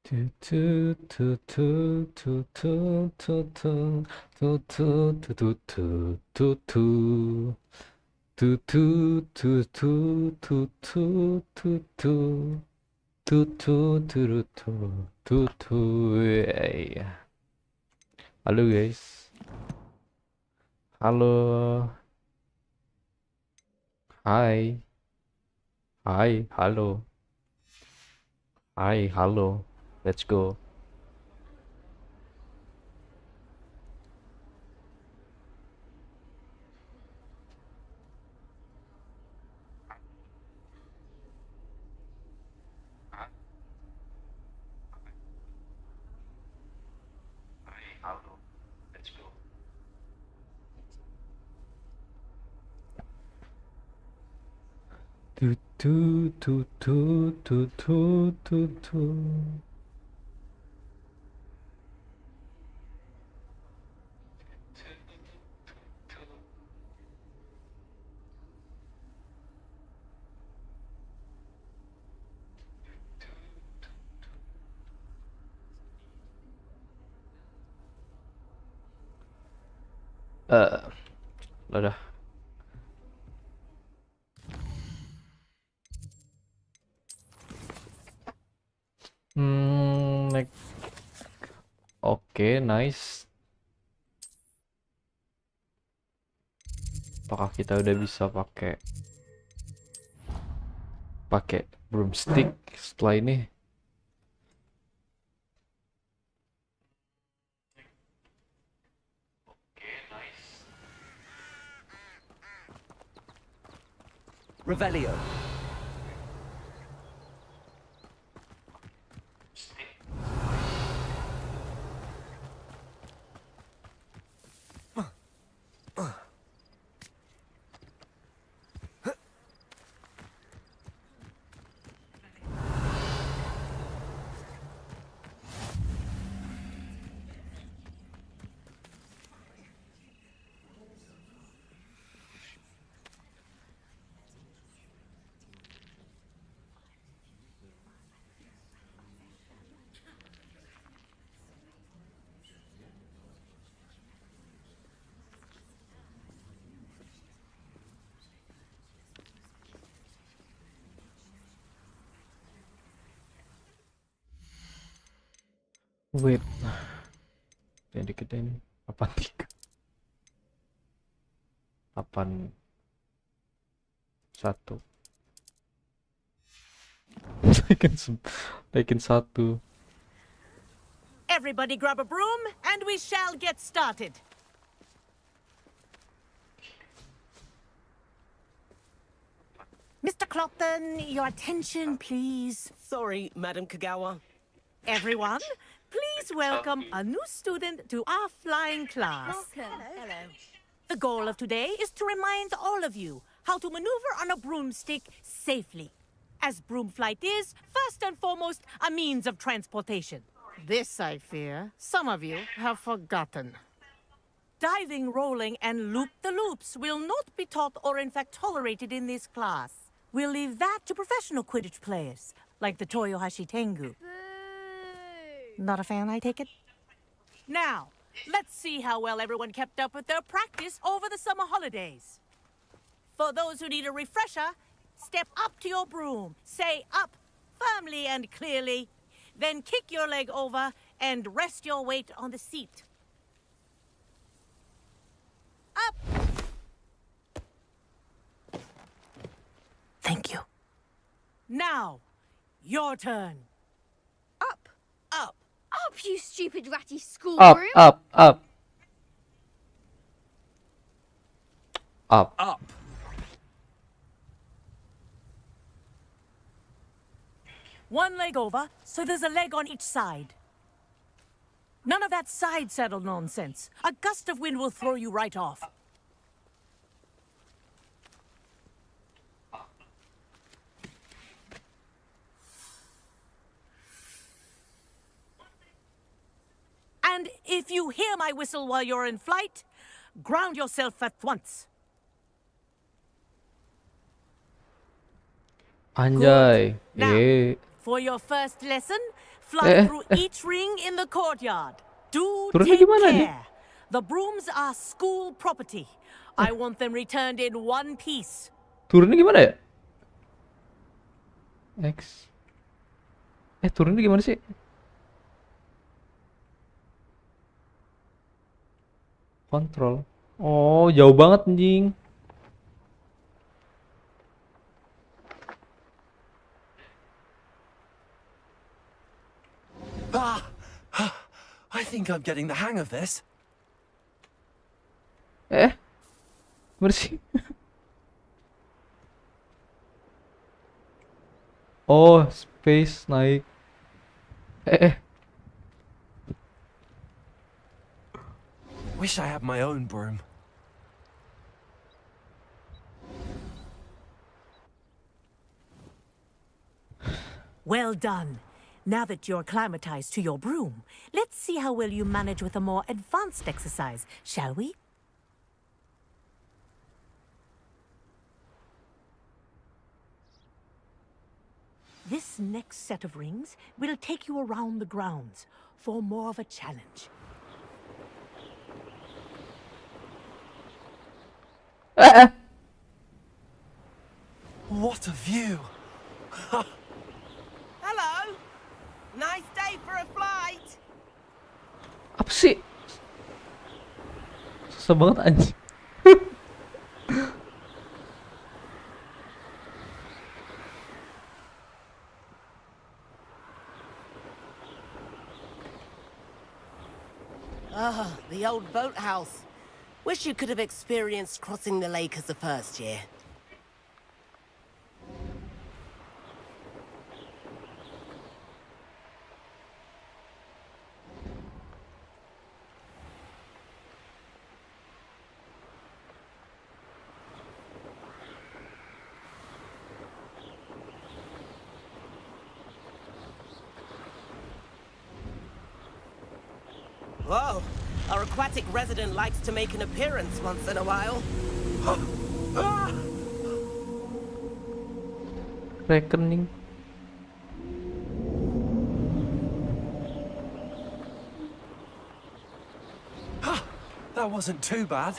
Tu tu tu tu tu tu tu tu tu tu tu tu tu tu tu. Tu tu tu tu tu tu tu tu tu tu tu tu tu tu. Hey. Halo guys. Halo. Hai. Hai, halo. Hai, halo. Let's go. Halo. Let's go. Tu tu tu tu tu tu tu tu. Udah. Like, oke, nice. Apakah kita udah bisa pakai broomstick setelah ini? Revelio. Wait, yang dikit ini 83 81 naikin 1. Everybody grab a broom and we shall get started. Mr. Clopton, your attention, please. Sorry, Madam Kagawa. Everyone, please welcome a new student to our flying class. Welcome. Hello. The goal of today is to remind all of you how to maneuver on a broomstick safely, as broom flight is, first and foremost, a means of transportation. This, I fear, some of you have forgotten. Diving, rolling, and loop-the-loops will not be taught or in fact tolerated in this class. We'll leave that to professional Quidditch players, like the Toyohashi Tengu. Not a fan, I take it? Now, let's see how well everyone kept up with their practice over the summer holidays. For those who need a refresher, step up to your broom, say up firmly and clearly, then kick your leg over and rest your weight on the seat. Up! Thank you. Now, your turn. Up. Up. Up, you stupid ratty school Up, broom. up, up. Up. Up. One leg over, so there's a leg on each side. None of that side saddle nonsense. A gust of wind will throw you right off. And if you hear my whistle while you're in flight, ground yourself at once. Anjay. Now, For your first lesson, fly through each ring in the courtyard. Do Turunnya take gimana nih? care. The brooms are school property. I want them returned in one piece. Turunnya gimana ya? X. Turunnya gimana sih? Kontrol. Oh, jauh banget anjing. I think I'm getting the hang of this. Gimana sih? Oh, space naik. Wish I had my own broom. Well done. Now that you're acclimatized to your broom, let's see how well you manage with a more advanced exercise, shall we? This next set of rings will take you around the grounds for more of a challenge. What a view! Hello! Nice day for a flight! Apa sih? Susah banget anjing. Ah, the old boathouse. Wish you could have experienced crossing the lake as a first year. Whoa! Our aquatic resident likes to make an appearance once in a while. Rekening. That wasn't too bad.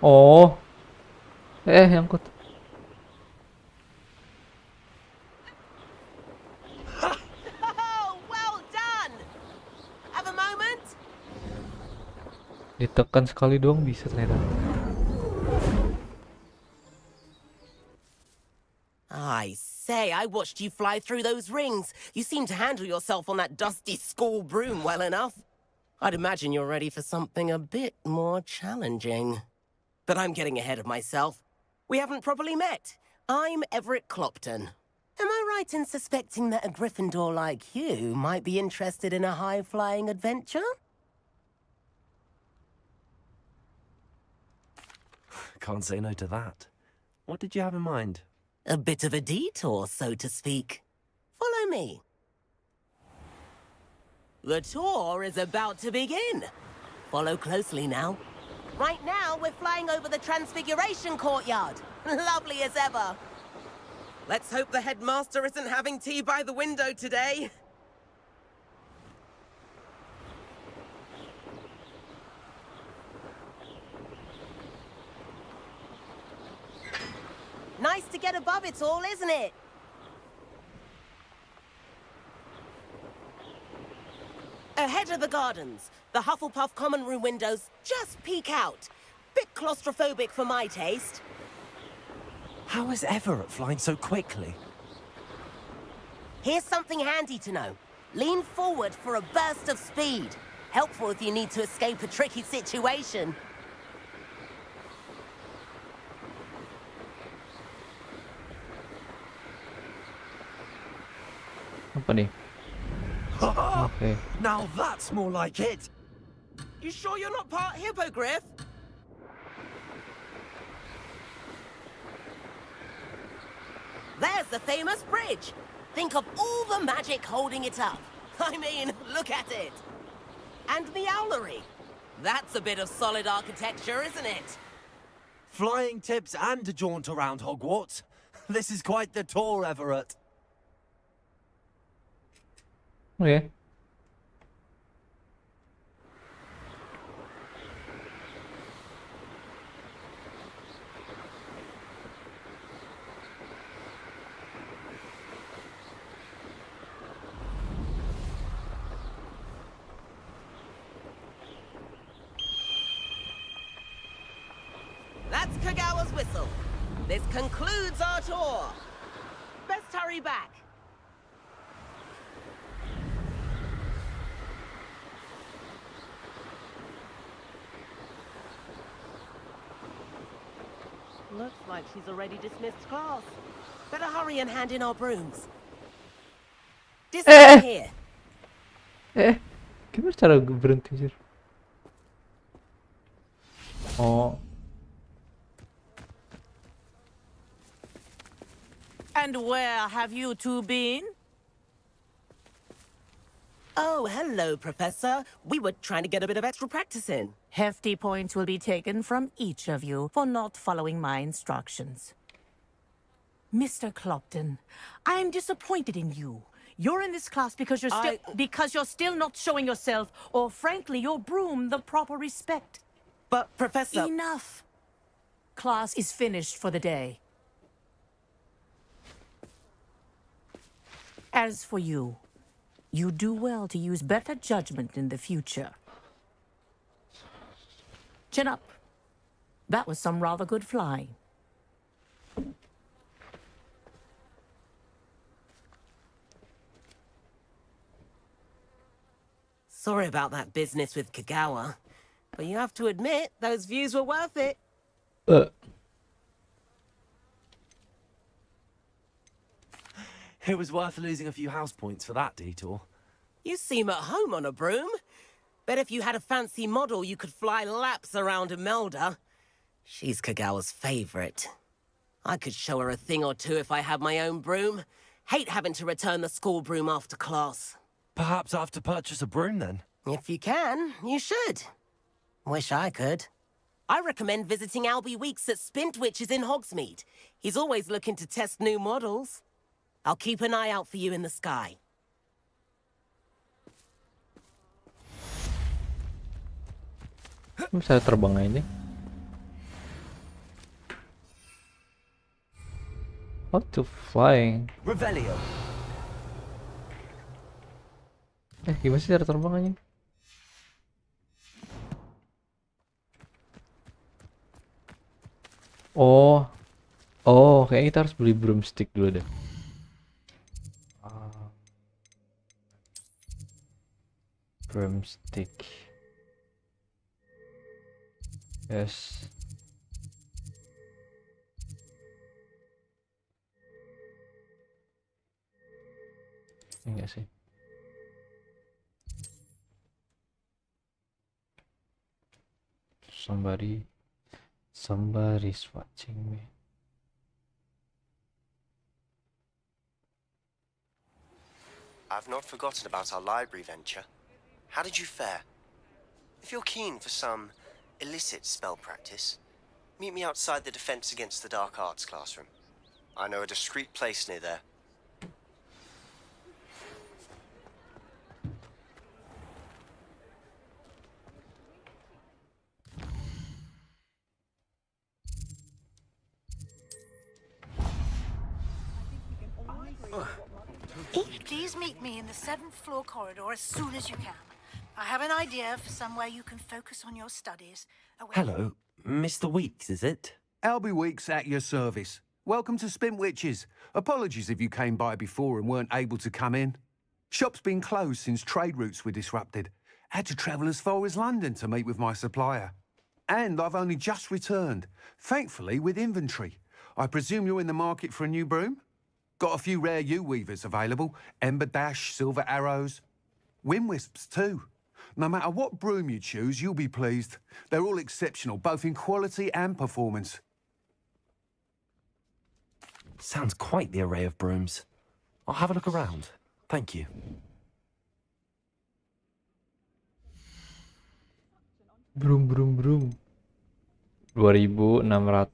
Oh. Nyangkut. Oh, well done! Have a moment? Ditekan sekali doang bisa ternyata. I say, I watched you fly through those rings. You seem to handle yourself on that dusty school broom well enough. I'd imagine you're ready for something a bit more challenging. But I'm getting ahead of myself. We haven't properly met. I'm Everett Clopton. Am I right in suspecting that a Gryffindor like you might be interested in a high-flying adventure? Can't say no to that. What did you have in mind? A bit of a detour, so to speak. Follow me. The tour is about to begin. Follow closely now. Right now, we're flying over the Transfiguration Courtyard. Lovely as ever. Let's hope the headmaster isn't having tea by the window today. Nice to get above it all, isn't it? Ahead of the gardens, the Hufflepuff common room windows just peek out. Bit claustrophobic for my taste. How is Everett flying so quickly? Here's something handy to know. Lean forward for a burst of speed. Helpful if you need to escape a tricky situation. Apa nih? Okay. Now that's more like it. You sure you're not part hippogriff? There's the famous bridge. Think of all the magic holding it up. I mean, look at it. And the owlery. That's a bit of solid architecture, isn't it? Flying tips and a jaunt around Hogwarts. This is quite the tour, Everett. Oke. That's Kagawa's whistle. This concludes our tour. Best hurry back. Looks like she's already dismissed class. Better hurry and hand in our brooms. Dismount here. Gimana cara gue berhenti sih? Oh, And where have you two been? Oh, hello, Professor. We were trying to get a bit of extra practice in. Hefty points will be taken from each of you for not following my instructions. Mr. Clopton, I'm disappointed in you. You're in this class because you're still not showing yourself, or frankly, your broom, the proper respect. But, Professor... Enough. Class is finished for the day. As for you, you do well to use better judgment in the future. Chin up. That was some rather good flying. Sorry about that business with Kagawa. But you have to admit, those views were worth it. It was worth losing a few house points for that detour. You seem at home on a broom. Bet if you had a fancy model, you could fly laps around Imelda. She's Kagawa's favorite. I could show her a thing or two if I had my own broom. Hate having to return the school broom after class. Perhaps I have to purchase a broom then. If you can, you should. Wish I could. I recommend visiting Albie Weeks at Spintwitches in Hogsmeade. He's always looking to test new models. I'll keep an eye out for you in the sky. bisa terbang ini. How to flying? Revelio. Gimana sih cara terbangnya? Oh, kayaknya kita harus beli broomstick dulu deh. Broomstick. Yes. Enggak sih. Somebody's watching me. I've not forgotten about our library venture. How did you fare? If you're keen for some illicit spell practice, meet me outside the Defense Against the Dark Arts classroom. I know a discreet place near there. Please meet me in the 7th floor corridor as soon as you can. I have an idea for somewhere you can focus on your studies. Hello, Mr. Weeks, is it? Albie Weeks at your service. Welcome to Spintwitches. Apologies if you came by before and weren't able to come in. Shop's been closed since trade routes were disrupted. Had to travel as far as London to meet with my supplier. And I've only just returned, thankfully with inventory. I presume you're in the market for a new broom? Got a few rare U-weavers available. Ember Dash, Silver Arrows. Wind Wisps too. No matter what broom you choose, you'll be pleased. They're all exceptional, both in quality and performance. Sounds quite the array of brooms. I'll have a look around. Thank you. Brum. 2600,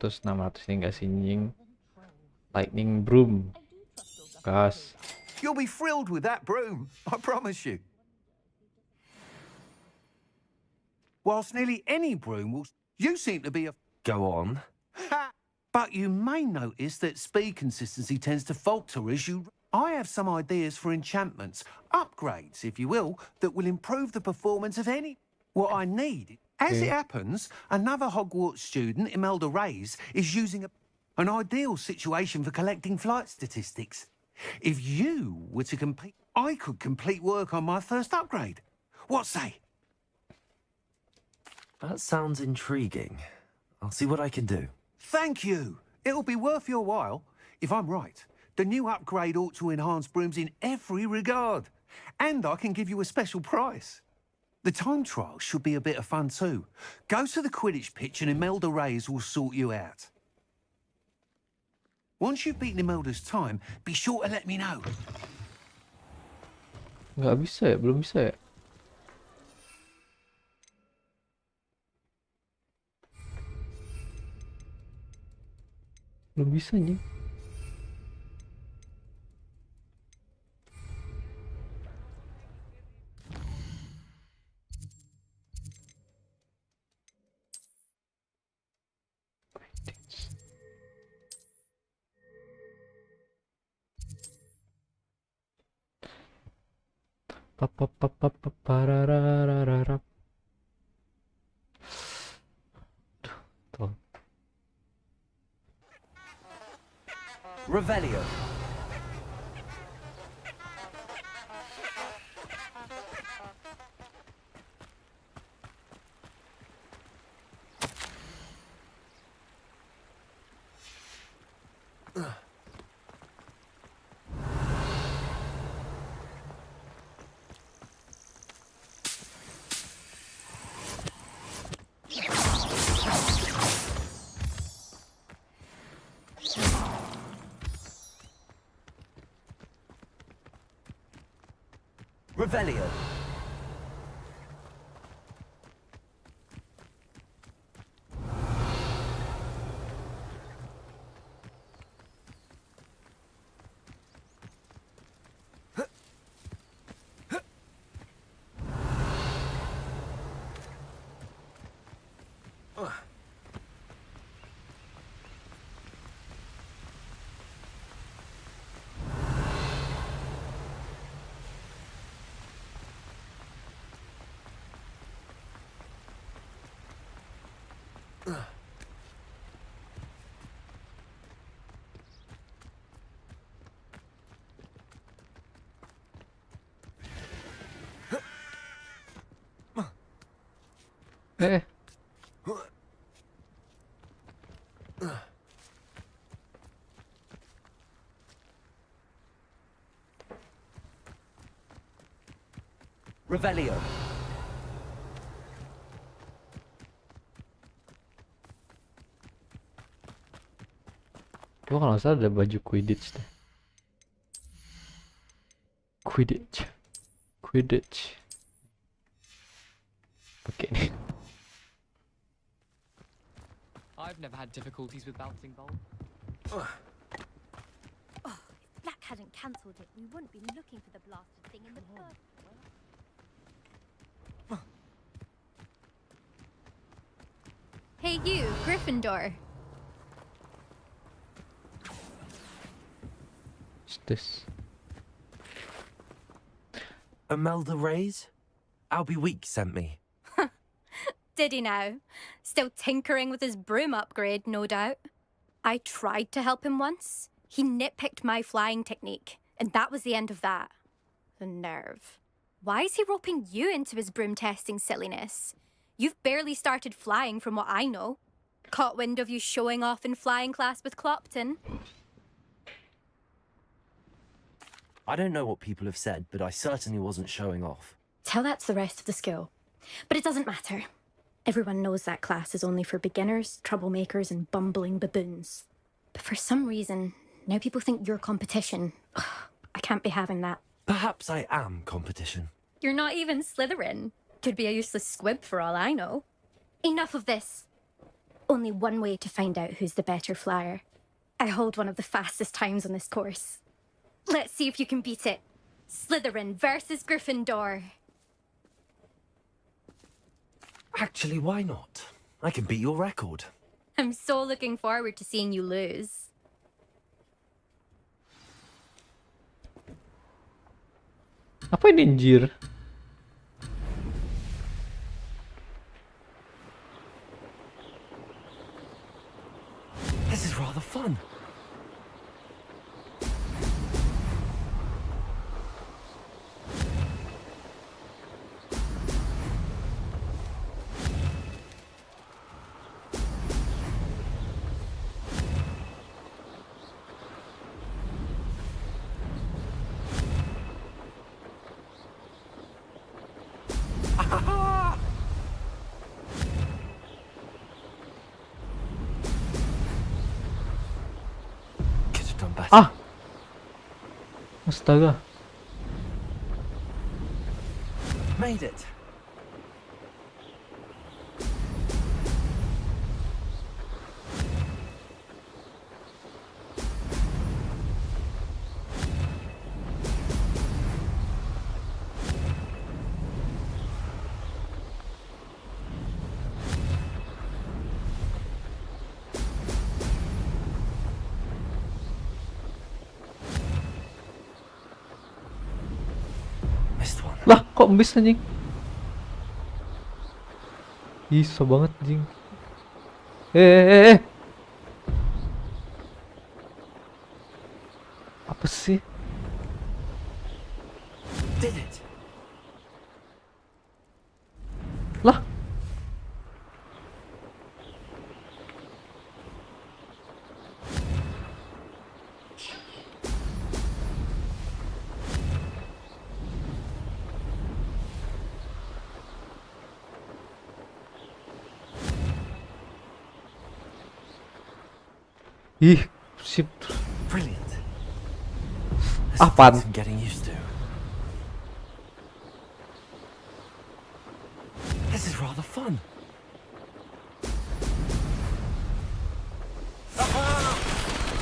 600 ini enggak sinjing. Lightning broom. Gas. You'll be thrilled with that broom, I promise you. Whilst nearly any broom will... You seem to be a... Go on. Ha! But you may notice that speed consistency tends to falter as you... I have some ideas for enchantments, upgrades, if you will, that will improve the performance of any... What I need... As it happens, another Hogwarts student, Imelda Reyes, is using an ideal situation for collecting flight statistics. If you were to complete... I could complete work on my first upgrade. What say? That sounds intriguing. I'll see what I can do. Thank you. It'll be worth your while. If I'm right, the new upgrade ought to enhance brooms in every regard. And I can give you a special price. The time trial should be a bit of fun too. Go to the Quidditch pitch and Imelda Reyes will sort you out. Once you've beaten Imelda's time, be sure to let me know. Nggak bisa ya? Belum bisa ya? Belum bisa nih. Parararararap. Tuh. Revelio. Revelio. Revelio. Gua kalau nggak salah ada baju Quidditch deh. Quidditch. Oke nih. I've never had difficulties with bouncing balls. Oh, if Black hadn't cancelled it, we wouldn't be looking for the blasted thing in the first. Hey you, Gryffindor. What's this? Imelda Reyes? Albie Week sent me. Did he now? Still tinkering with his broom upgrade, no doubt. I tried to help him once. He nitpicked my flying technique, and that was the end of that. The nerve. Why is he roping you into his broom testing silliness? You've barely started flying from what I know. Caught wind of you showing off in flying class with Clopton. I don't know what people have said, but I certainly wasn't showing off. Tell that's the rest of the skill. But it doesn't matter. Everyone knows that class is only for beginners, troublemakers, and bumbling baboons. But for some reason, Now people think you're competition. Ugh, I can't be having that. Perhaps I am competition. You're not even Slytherin. Could be a useless squib for all I know. Enough of this. Only one way to find out who's the better flyer. I hold one of the fastest times on this course. Let's see if you can beat it. Slytherin versus Gryffindor. Actually, why not? I can beat your record. I'm so looking forward to seeing you lose. Apa ini anjir? This is rather fun. Could have done better. Ah! Astaga. Made it. Missed one. Lah, kok miss anjing? Ih, susah banget anjing. Eh. Apa sih? Did it. Lah. Ih, shit. Brilliant. This Apaan? takes some getting used to. This is rather fun. Ah!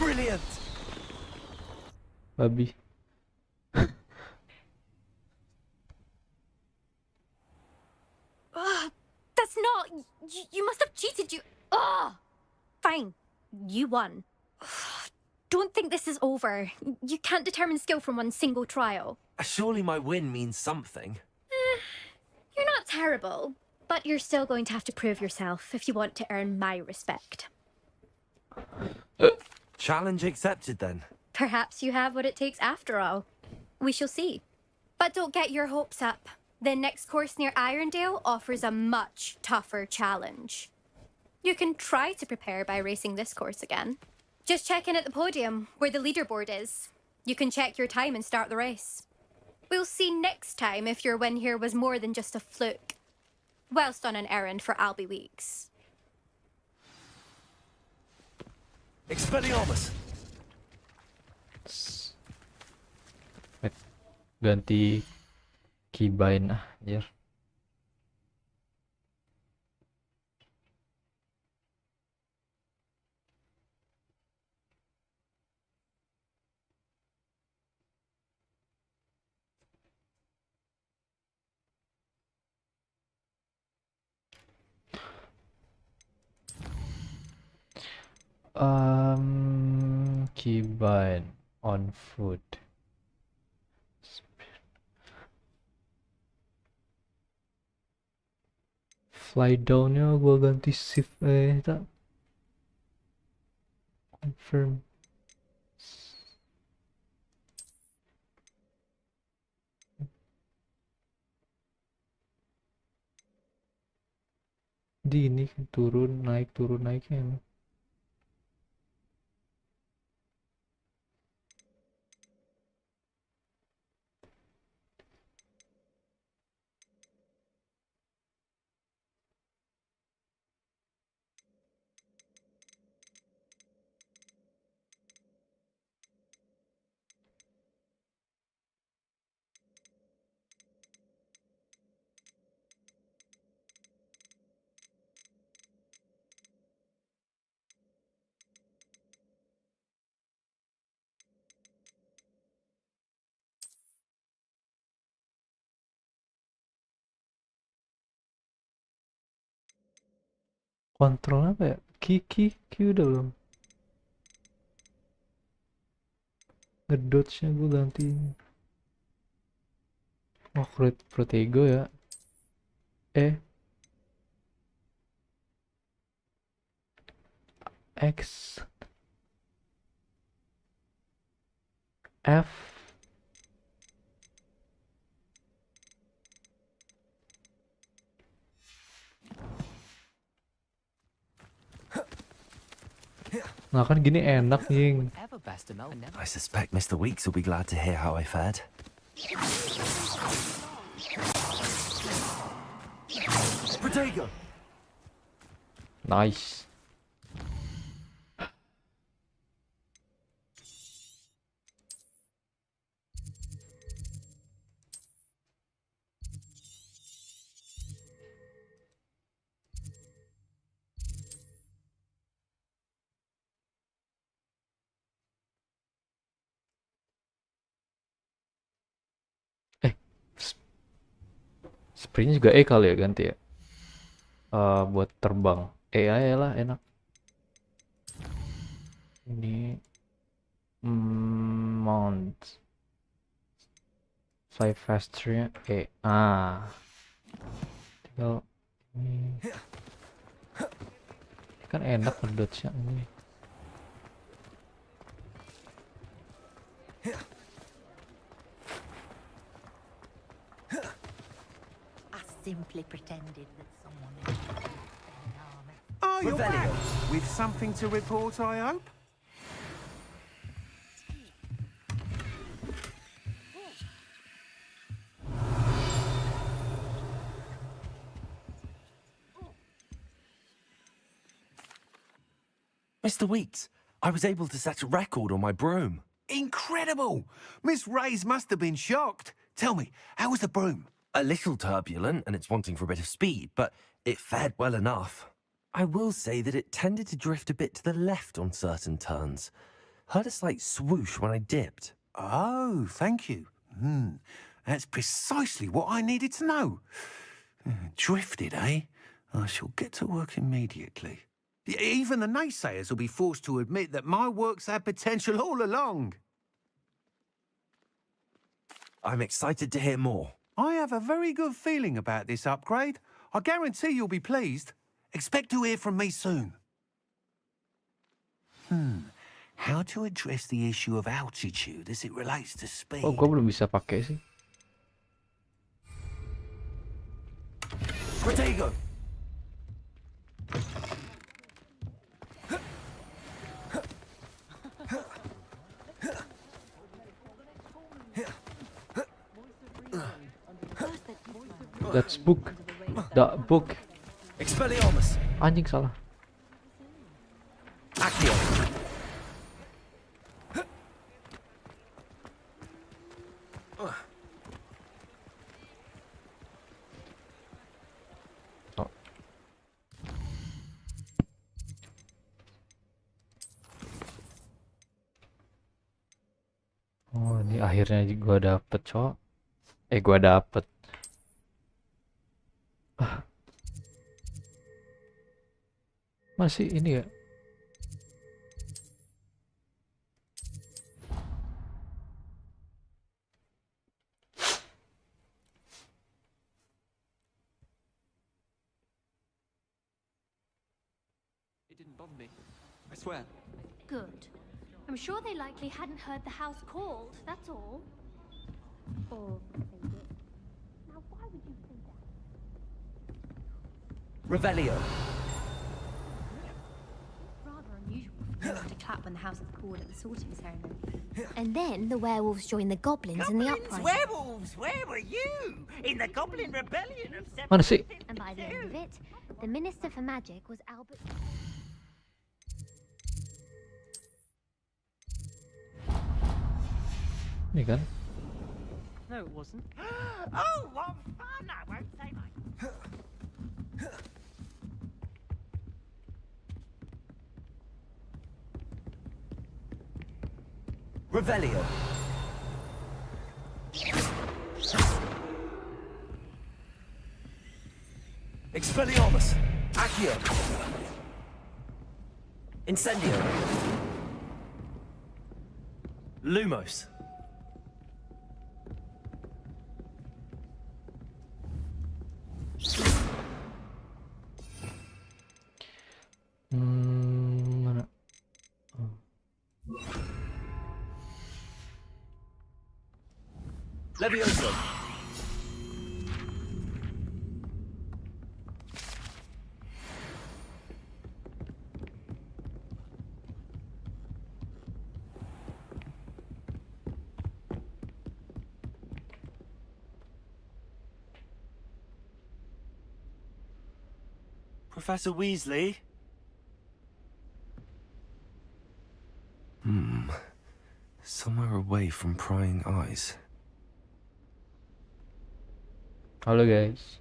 Brilliant. Babi. That's not... You must have cheated, you... Ugh! Fine. You won. Don't think this is over. You can't determine skill from one single trial. Surely my win means something. You're not terrible, but you're still going to have to prove yourself if you want to earn my respect. Challenge accepted then. Perhaps you have what it takes after all. We shall see. But don't get your hopes up. The next course near Irondale offers a much tougher challenge. You can try to prepare by racing this course again. Just check in at the podium, where the leaderboard is. You can check your time and start the race. We'll see next time if your win here was more than just a fluke. Whilst on an errand for Albie Weeks. Expelliarmus. Wait, ganti keybind anjir. Keybind on foot. Fly down-nya gua ganti shift tak. Confirm. Di ini turun naiknya. Kontrol apa ya? Q udah belum? Ngedodge nya gue gantiin. Oh, Protego ya. X F Nah kan gini enak Ying. Ever best to melt. I suspect Mr. Weeks will be glad to hear how I fared. Protego! Nice. Sprintnya juga kali ya ganti ya. Buat terbang. aja lah enak. Ini mount. Fly fasternya tinggal ini. Ini kan enak ngedodge-nya ini. Simply pretended that someone Oh, you're back! With something to report, I hope? Mr. Weeks, I was able to set a record on my broom. Incredible! Miss Reyes must have been shocked. Tell me, how was the broom? A little turbulent, and it's wanting for a bit of speed, but it fared well enough. I will say that it tended to drift a bit to the left on certain turns. Heard a slight swoosh when I dipped. Oh, thank you. That's precisely what I needed to know. Drifted, eh? I shall get to work immediately. Even the naysayers will be forced to admit that my work's had potential all along. I'm excited to hear more. I have a very good feeling about this upgrade. I guarantee you'll be pleased. Expect to hear from me soon. How to address the issue of altitude as it relates to speed? Oh, gua belum bisa pakai sih. Protego! That's book. The book. Expelliarmus! Anjing salah. Accio! Oh, ini akhirnya gua dapet, cok. Gua dapet. Masih ini ya. It didn't bother me. I swear. Good. I'm sure they likely hadn't heard the house called, that's all. Or they did. Now why would you say that? Revelio! Rather unusual for anyone to clap when the house is called at the sorting ceremony. And then the werewolves join the goblins in the uprising. Werewolves, where were you? In the Goblin Rebellion of Mana sih? And by the end of it, the Minister for Magic was Albert... Ini kan? No, it wasn't. Oh, what fun! I won't say much. Revelio! Expelliarmus! Accio! Incendio. Lumos. Mana? Levioso. Professor Weasley? Somewhere away from prying eyes. Halo guys.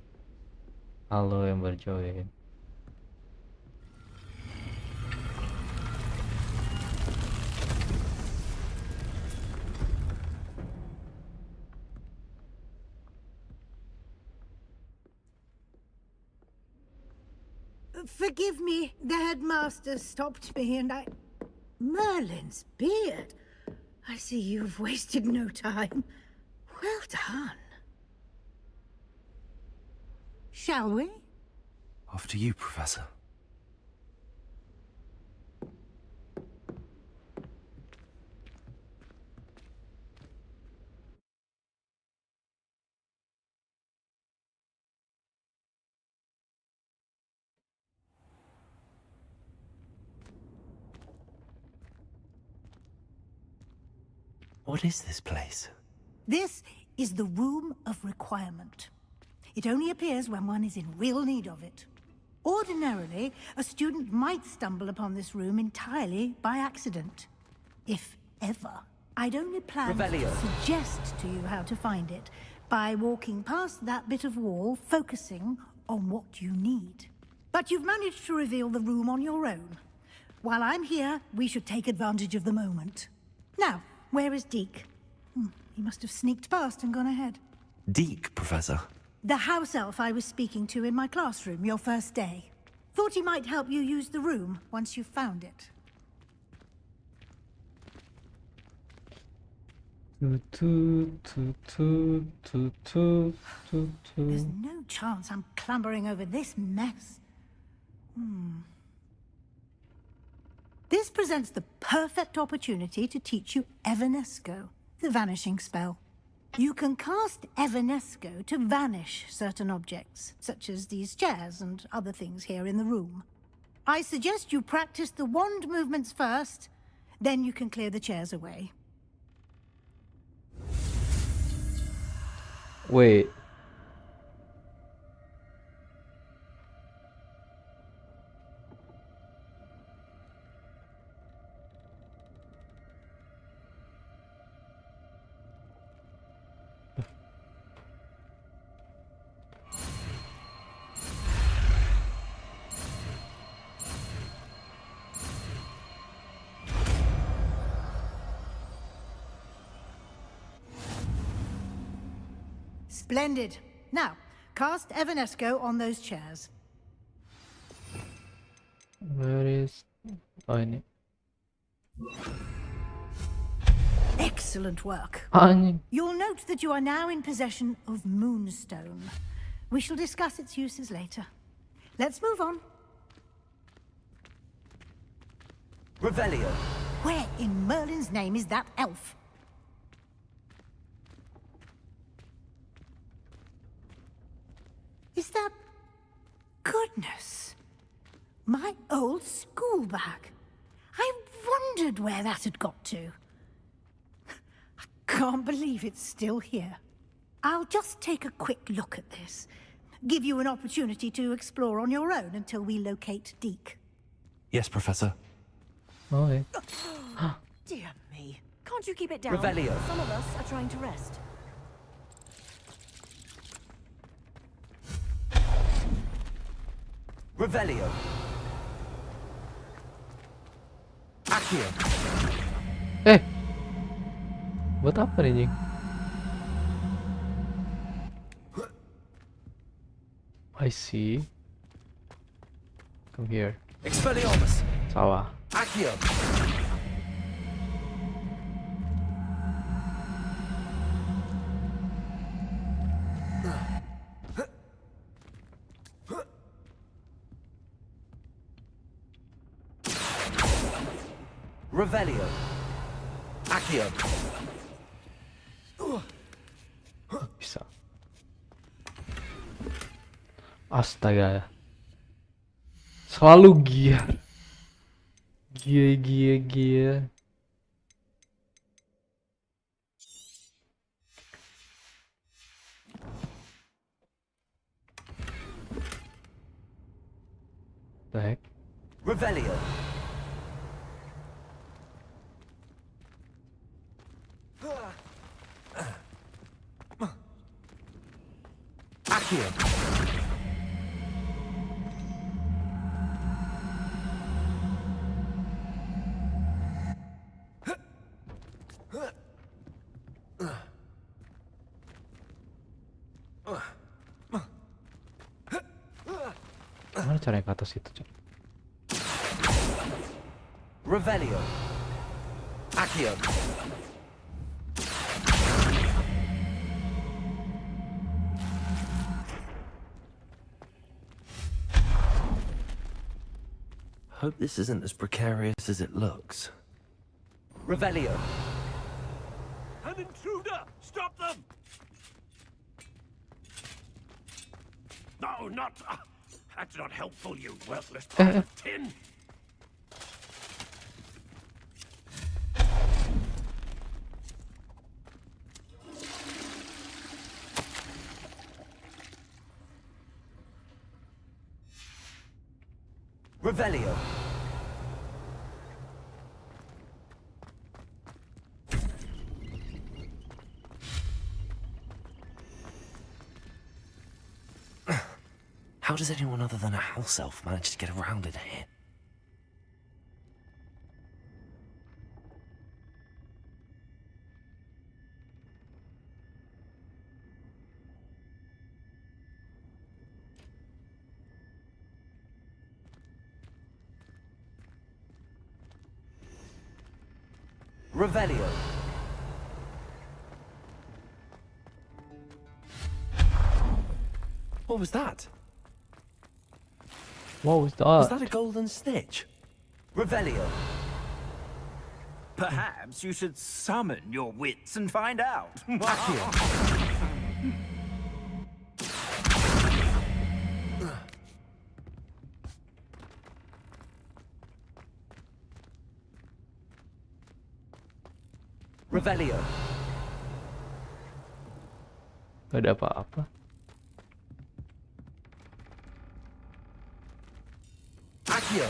Halo yang berjoin. Forgive me, the headmaster stopped me and I... Merlin's beard. I see you've wasted no time. Well done. Shall we? After you, Professor. What is this place? This is the Room of Requirement. It only appears when one is in real need of it. Ordinarily, a student might stumble upon this room entirely by accident. If ever. I'd only plan to suggest to you how to find it by walking past that bit of wall, focusing on what you need. But you've managed to reveal the room on your own. While I'm here, we should take advantage of the moment. Now, where is Deke? He must have sneaked past and gone ahead. Deke, Professor. The house elf I was speaking to in my classroom your first day. Thought he might help you use the room once you found it. There's no chance I'm clambering over this mess. This presents the perfect opportunity to teach you Evanesco, the vanishing spell. You can cast Evanesco to vanish certain objects, such as these chairs and other things here in the room. I suggest you practice the wand movements first, then you can clear the chairs away. Wait. Splendid. Now, cast Evanesco on those chairs. Where is... Oh, ini. Excellent work. Anjing. You'll note that you are now in possession of Moonstone. We shall discuss its uses later. Let's move on. Revelio. Where in Merlin's name is that elf? Is that... Goodness. My old school bag. I wondered where that had got to. I can't believe it's still here. I'll just take a quick look at this. Give you an opportunity to explore on your own until we locate Deke. Yes, Professor. Okay. Dear me. Can't you keep it down? Revelio. Some of us are trying to rest. Revelio. Accio. Buat apa nih, Jing? I see. Come here. Expelliarmus. Sawah. Accio. Revelio. Accio. Bisa. Astaga. Selalu gear. Gear. The heck? Revelio. Accio. Mana caranya ke atas itu, Cok? Revelio. Accio. Hope this isn't as precarious as it looks. Revelio. An intruder! Stop them! No, not... that's not helpful, you worthless pile of tin! Revelio. How does anyone other than a house elf manage to get around in here? Revelio. What was that? What was Was that? that a golden snitch? Revelio. Perhaps you should summon your wits and find out. Accio. Revelio. Gak ada apa-apa. Accio.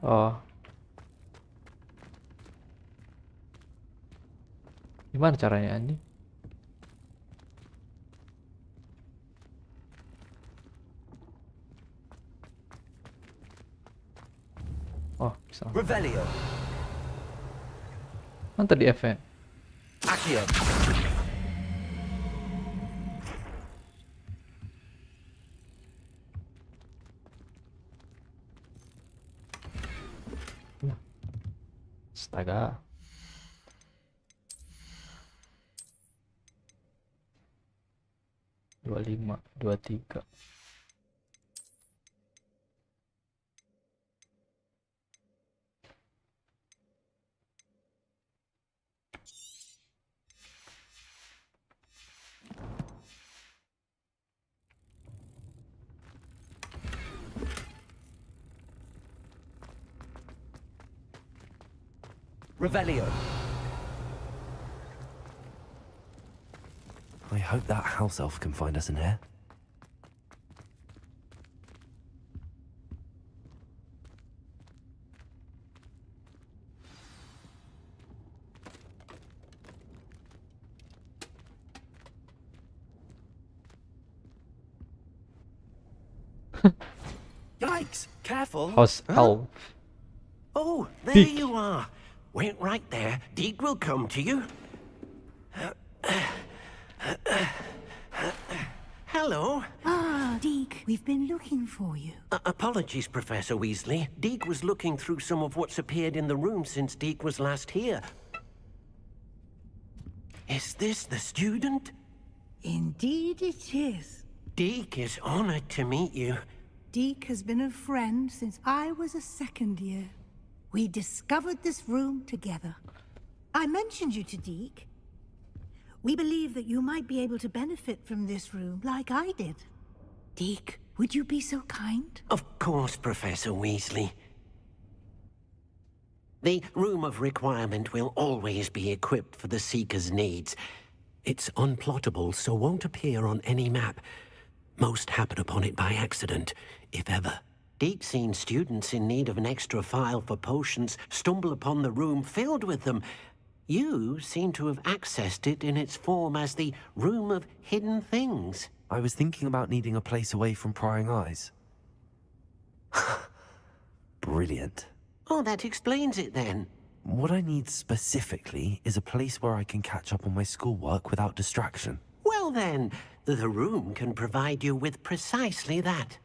Oh. Gimana caranya anjing? Oh, bisa. Revelio. Kan tadi event. Accio. Astaga. Dua 25, 23. Revelio. I hope that house elf can find us in here. Yikes! Careful. How's elf? Oh, there Deek. you are. Wait right there. Deke will come to you. Hello. Ah, Deke, we've been looking for you. Apologies, Professor Weasley. Deke was looking through some of what's appeared in the room since Deke was last here. Is this the student? Indeed it is. Deke is honored to meet you. Deke has been a friend since I was a second year. We discovered this room together. I mentioned you to Deke. We believe that you might be able to benefit from this room like I did. Deke, would you be so kind? Of course, Professor Weasley. The Room of Requirement will always be equipped for the Seeker's needs. It's unplottable, so won't appear on any map. Most happen upon it by accident, if ever. Deke's seen students in need of an extra file for potions stumble upon the room filled with them. You seem to have accessed it in its form as the Room of Hidden Things. I was thinking about needing a place away from prying eyes. Brilliant. Oh, that explains it then. What I need specifically is a place where I can catch up on my schoolwork without distraction. Well then, the room can provide you with precisely that.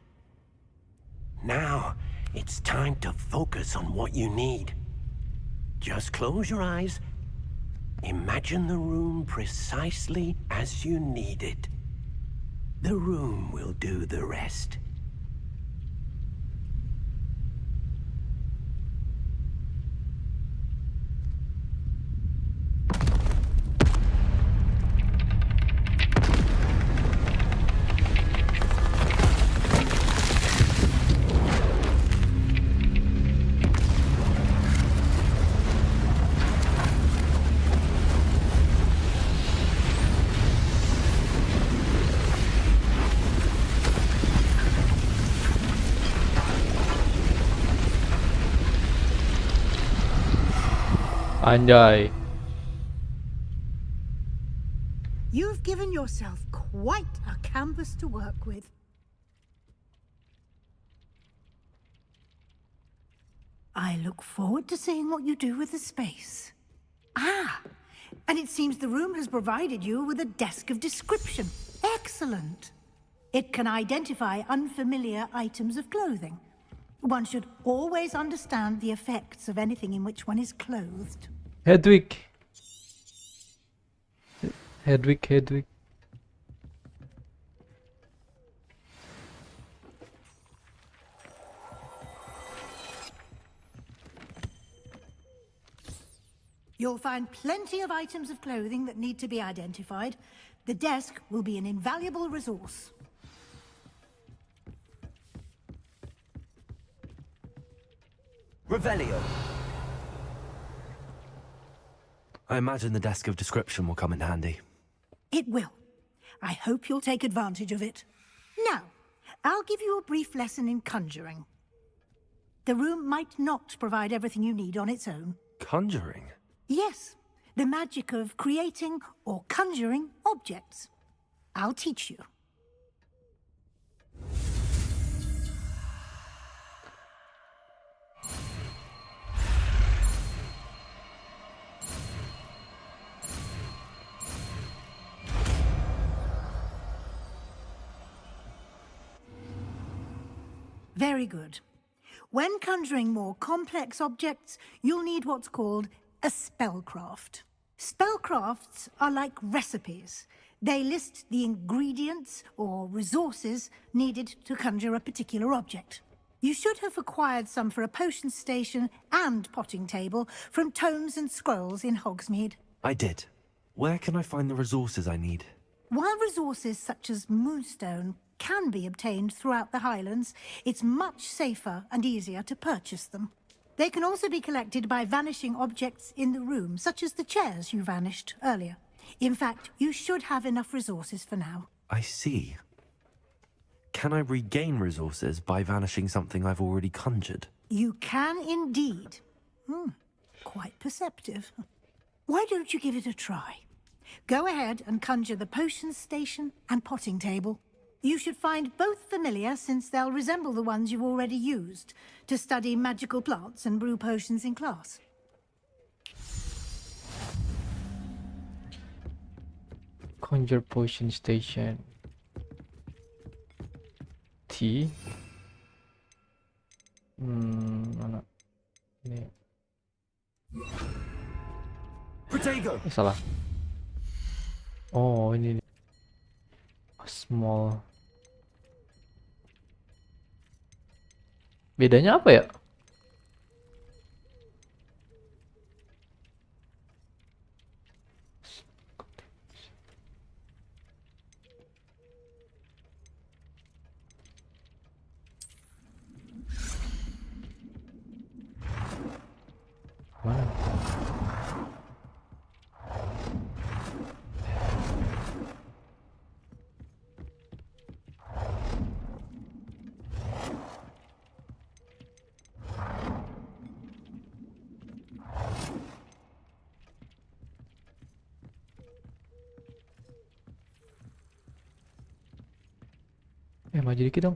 Now, it's time to focus on what you need. Just close your eyes. Imagine the room precisely as you need it. The room will do the rest. Anjay. You've given yourself quite a canvas to work with. I look forward to seeing what you do with the space. Ah, and it seems the room has provided you with a desk of description. Excellent. It can identify unfamiliar items of clothing. One should always understand the effects of anything in which one is clothed. Hedwig. Hedwig. You'll find plenty of items of clothing that need to be identified. The desk will be an invaluable resource. Revelio. I imagine the desk of description will come in handy. It will. I hope you'll take advantage of it. Now, I'll give you a brief lesson in conjuring. The room might not provide everything you need on its own. Conjuring? Yes, the magic of creating or conjuring objects. I'll teach you. Very good. When conjuring more complex objects, you'll need what's called a spellcraft. Spellcrafts are like recipes. They list the ingredients or resources needed to conjure a particular object. You should have acquired some for a potion station and potting table from tomes and scrolls in Hogsmeade. I did. Where can I find the resources I need? While resources such as moonstone can be obtained throughout the Highlands, it's much safer and easier to purchase them. They can also be collected by vanishing objects in the room, such as the chairs you vanished earlier. In fact, you should have enough resources for now. I see. Can I regain resources by vanishing something I've already conjured? You can indeed. Quite perceptive. Why don't you give it a try? Go ahead and conjure the potion station and potting table. You should find both familiar, since they'll resemble the ones you've already used to study magical plants and brew potions in class. Conjure potion station. T. Mana? Ini. Salah. Oh, ini. Small. Bedanya apa ya? Mana? Maju dikit dong.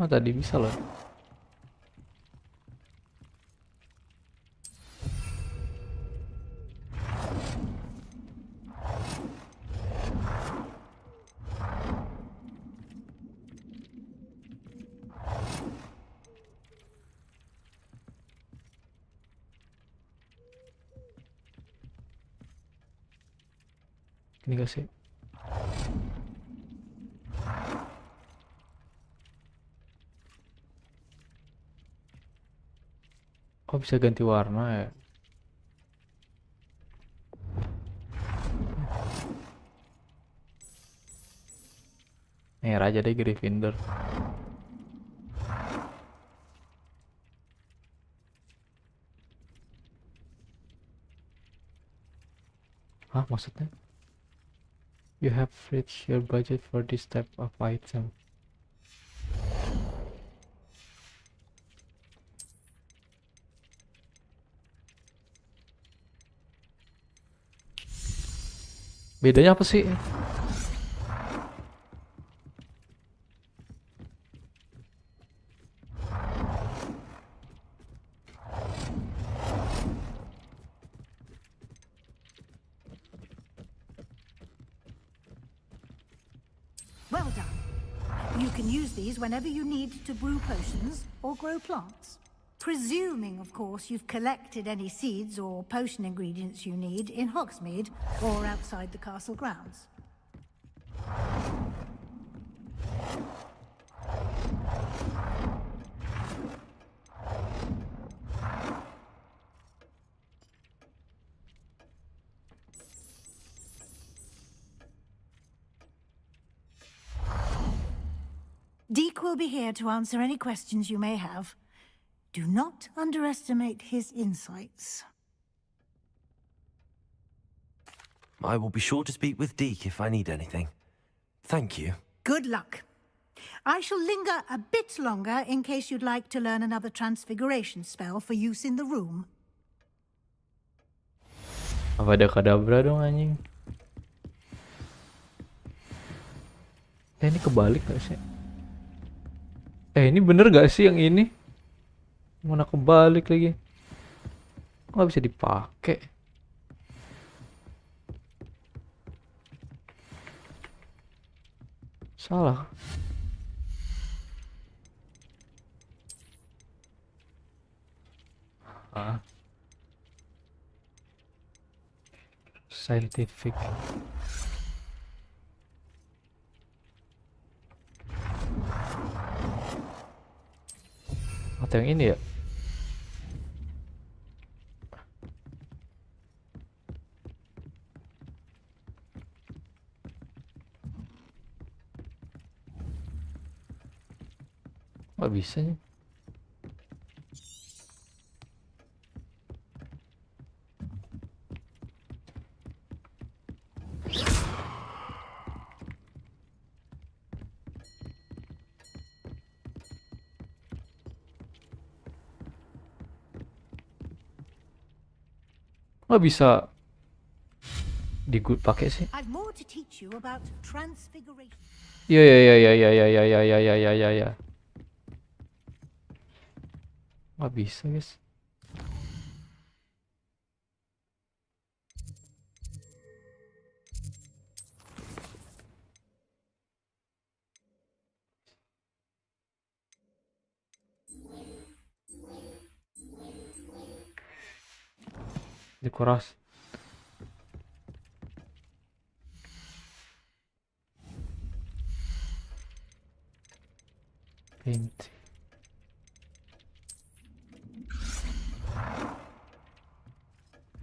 Tadi bisa loh. Ini gak sih? Oh, bisa ganti warna ya? Merah aja deh, Gryffindor. Hah, maksudnya? You have reached your budget for this type of item. Bedanya apa sih? Well done. You can use these whenever you need to brew potions or grow plants. Presuming, of course, you've collected any seeds or potion ingredients you need in Hogsmeade or outside the castle grounds. Deke will be here to answer any questions you may have. Do not underestimate his insights. I will be sure to speak with Deke if I need anything. Thank you. Good luck. I shall linger a bit longer in case you'd like to learn another transfiguration spell for use in the room. Avada Kedavra dong anjing. Ini kebalik gak sih? Ini bener gak sih yang ini? Mana kebalik lagi? Nggak bisa dipakai. Salah. Scientific. Atau yang ini ya? Nggak bisa nih. Nggak bisa pakai sih. I've more to teach you about transfiguration. Ya ya ya ya ya ya ya ya ya ya ya ya ya. Nggak bisa guys. Dikuras. Inti.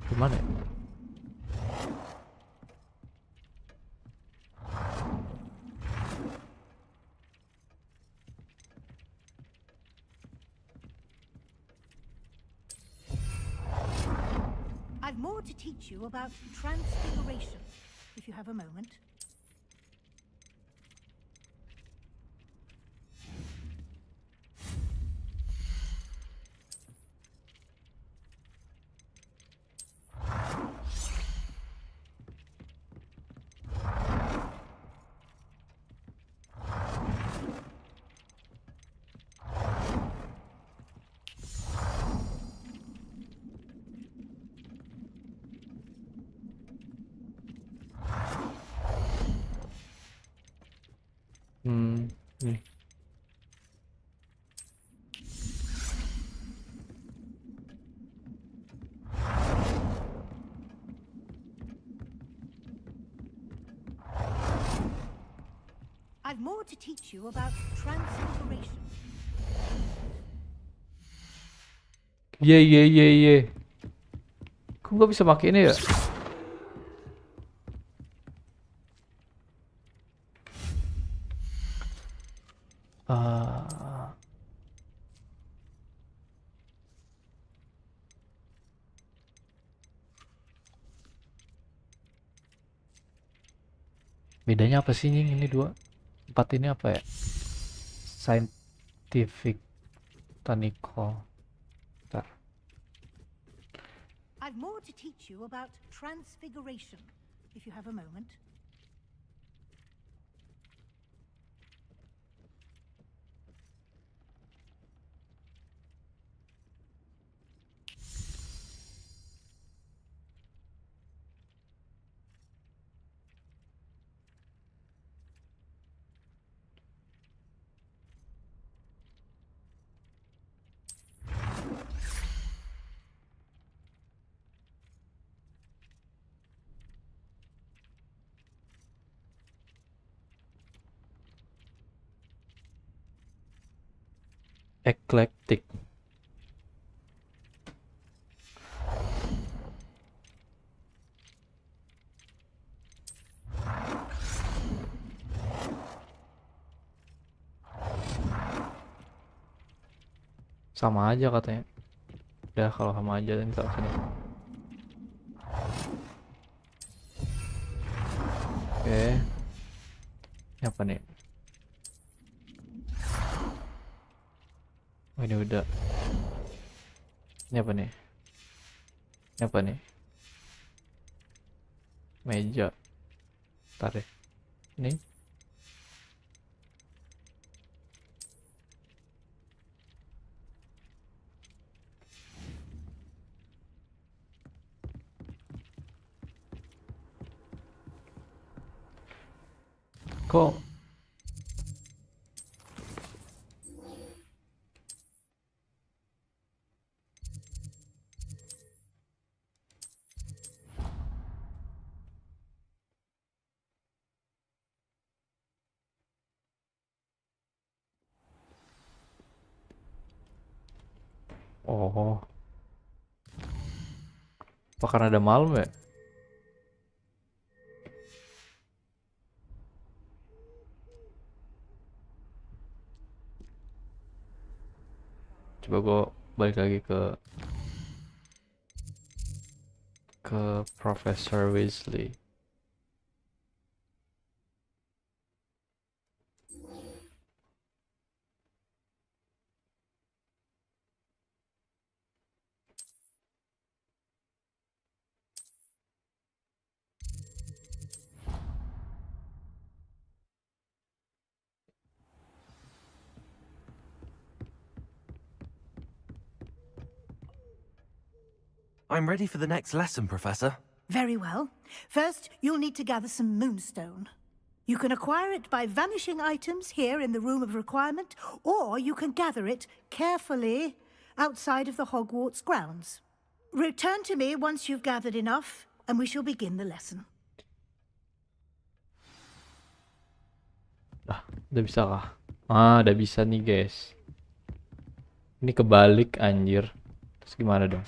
Gimana ya? I've more to teach you about transfiguration, if you have a moment. Nih. I've more to teach you about transfiguration. Ye ye ye ye. Kok nggak bisa pakai ini ya? Bedanya apa sih ini dua? Empat ini apa ya? Scientific Tanico. Bentar. I've more to teach you about transfiguration, if you have a moment. Eclectic. Sama aja katanya. Udah kalau sama aja dan kita sini. Oke. Ini apa nih? Oh, ini udah. Ini apa nih? Ini apa nih? Meja. Bentar deh. Ini. Kok oh, apa karena ada malam ya? Coba gue balik lagi ke Professor Weasley. I'm ready for the next lesson, Professor. Very well. First, you'll need to gather some moonstone. You can acquire it by vanishing items here in the Room of Requirement, or you can gather it carefully outside of the Hogwarts grounds. Return to me once you've gathered enough, and we shall begin the lesson. Udah bisa kah? Ah, udah bisa nih guys. Ini kebalik anjir. Terus gimana dong?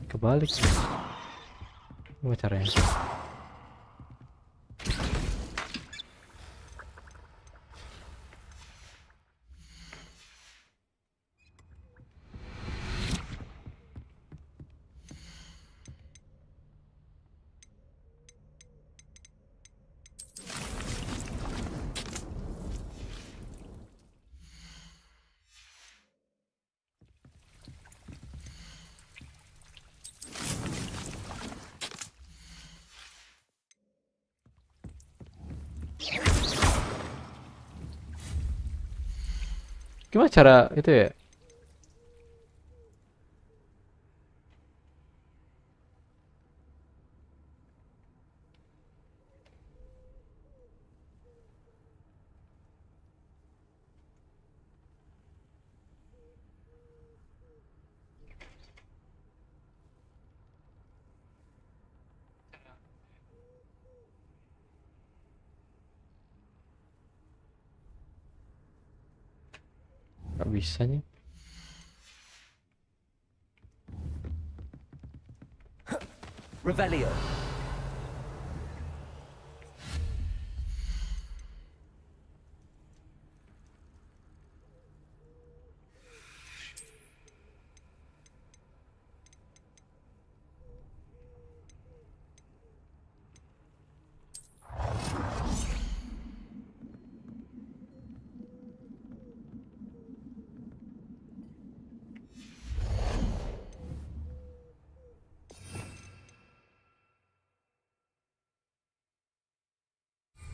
Kebalik. Gimana caranya? Gimana cara itu ya? Gak bisa nih. Revelio.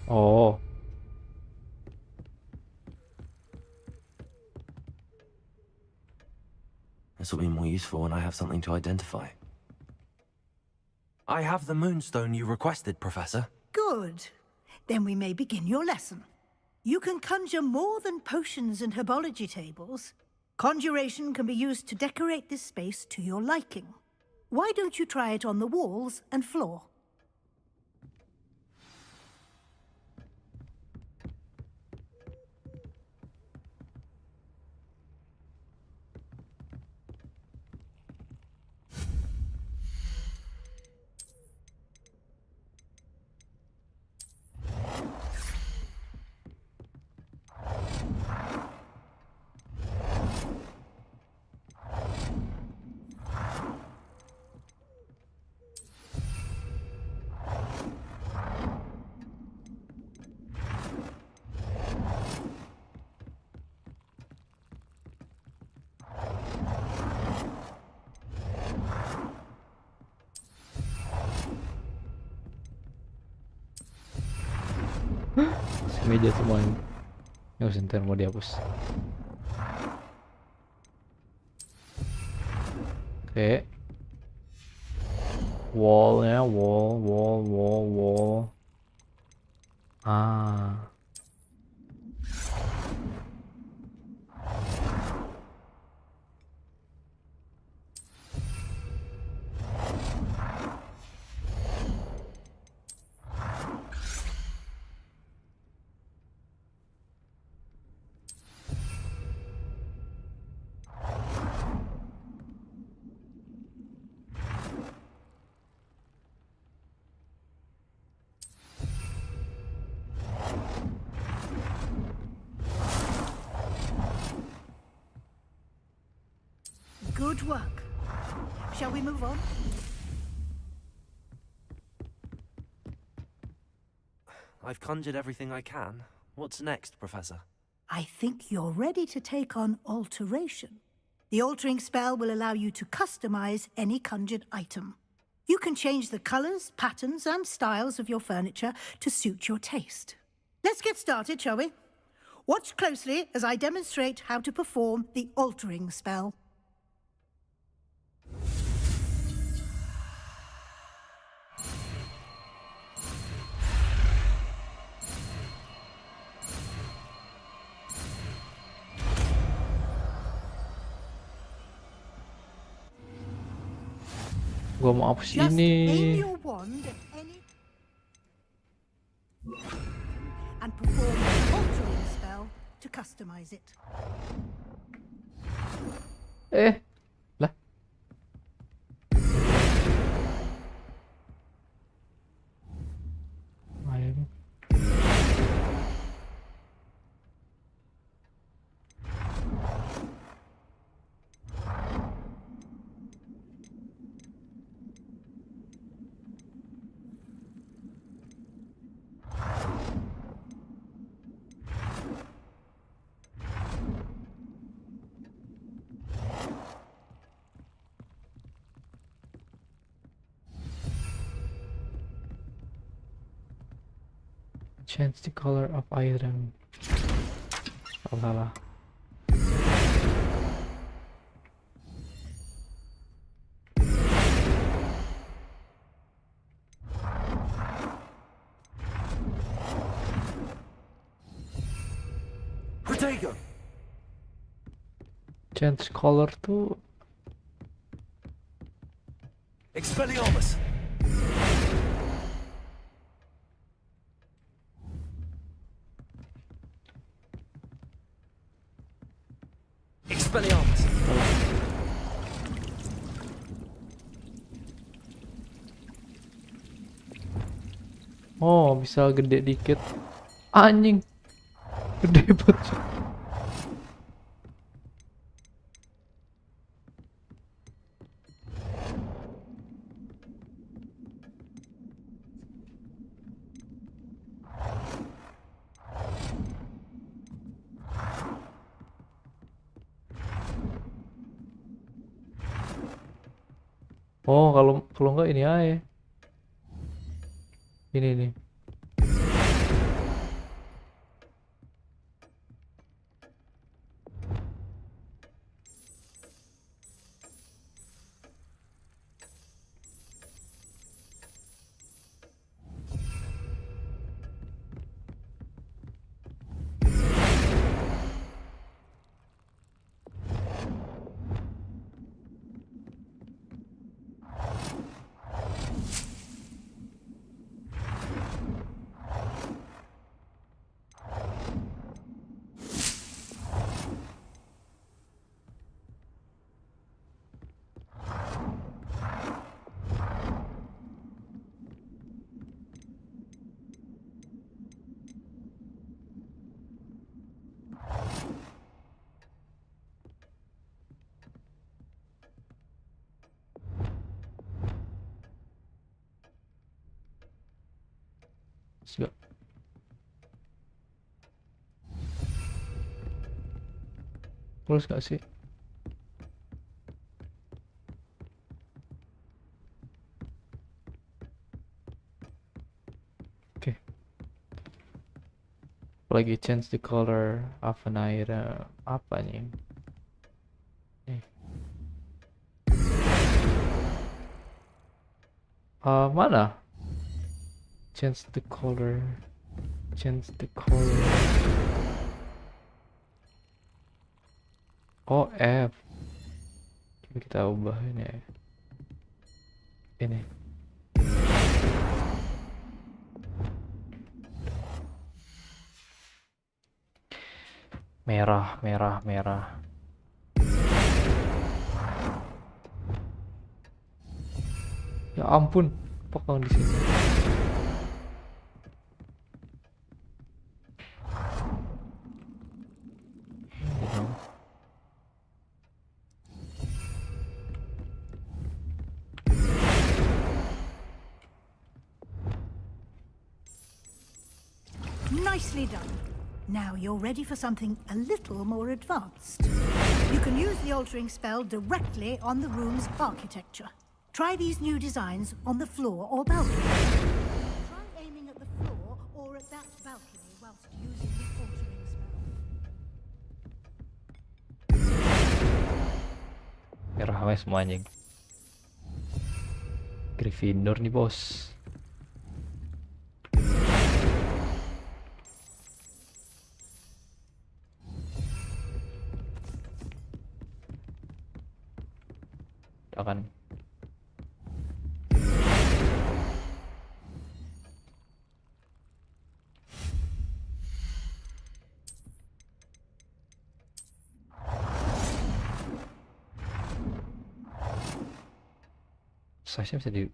Oh. This will be more useful when I have something to identify. I have the moonstone you requested, Professor. Good. Then we may begin your lesson. You can conjure more than potions and herbology tables. Conjuration can be used to decorate this space to your liking. Why don't you try it on the walls and floor? Meja semuanya. Ya sebentar mau dihapus. Oke. Wallnya, wall. Ah. Good work. Shall we move on? I've conjured everything I can. What's next, Professor? I think you're ready to take on alteration. The altering spell will allow you to customize any conjured item. You can change the colors, patterns, and styles of your furniture to suit your taste. Let's get started, shall we? Watch closely as I demonstrate how to perform the altering spell. Gua mau apa sih Just aim ini? your wand at any and perform the altering spell to customize it. Lah. Ayo. Change the color of item. Salah. Protego! Change color tuh Expelliarmus! Expelliarmus! oh bisa gede dikit. Anjing. Gede banget. Oh, kalau enggak ini aja. Ini nih. Let's go. Terus gak sih? Oke. Lagi change the color of an item. Apa nih? Nih. Mana? Change the color. Change the color. Oh, F. Coba kita ubah ini ya. Ini. Merah, merah, merah. Ya ampun, apa kau di sini? Nicely done. Now you're ready for something a little more advanced. You can use the altering spell directly on the room's architecture. Try these new designs on the floor or balcony. Try aiming at the floor or at that balcony whilst using the altering spell. Merah semua anjing. Gryffindor nih bos. Akan size-nya bisa di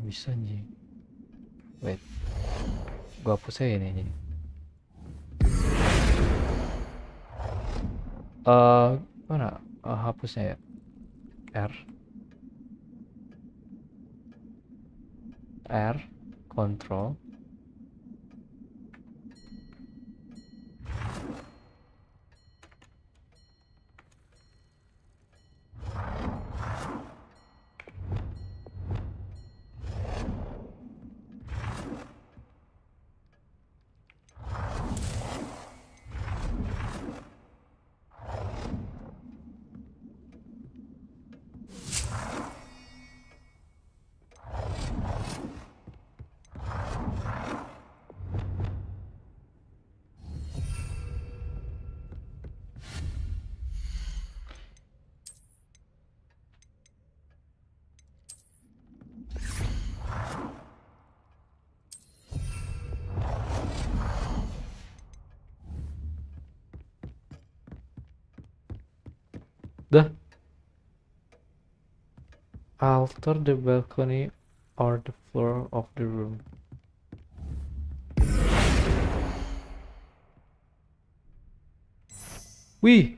bisa nih. Wait, gua hapus aja ini. Mana hapusnya ya? R control alter the balcony or the floor of the room. Wih,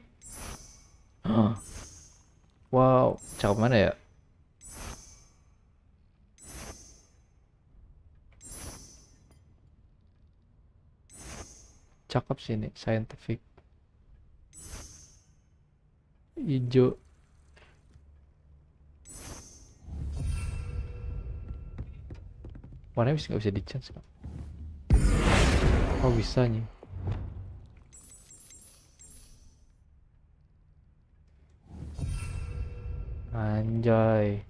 wow, cakep mana ya? Cakep sih ini, scientific. Hijau. Warnanya nggak bisa di-change kan? Oh bisa nih. Anjay.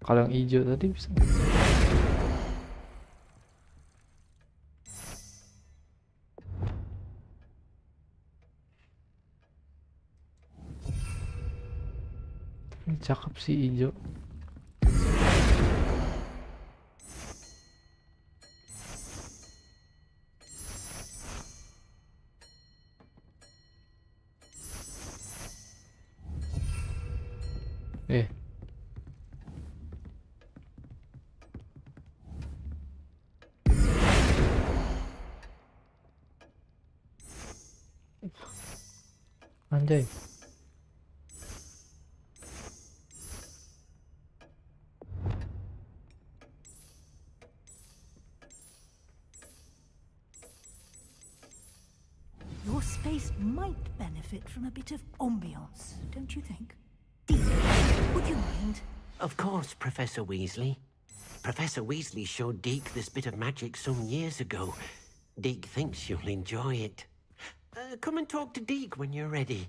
Kalau yang hijau tadi bisa. Ini cakep sih hijau. Anjay. Your space might benefit from a bit of ambiance, don't you think? Deke, would you mind? Of course, Professor Weasley. Professor Weasley showed Deke this bit of magic some years ago. Deke thinks you'll enjoy it. Come and talk to Deke when you're ready.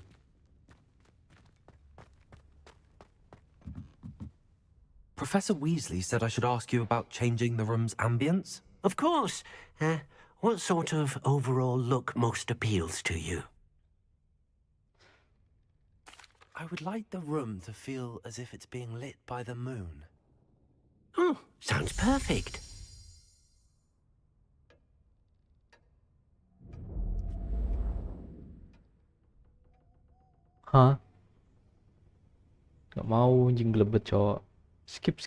Professor Weasley said I should ask you about changing the room's ambience? Of course. What sort of overall look most appeals to you? I would like the room to feel as if it's being lit by the moon. Oh, sounds perfect. Hah? Gak mau anjing gelebet cowok. Skip.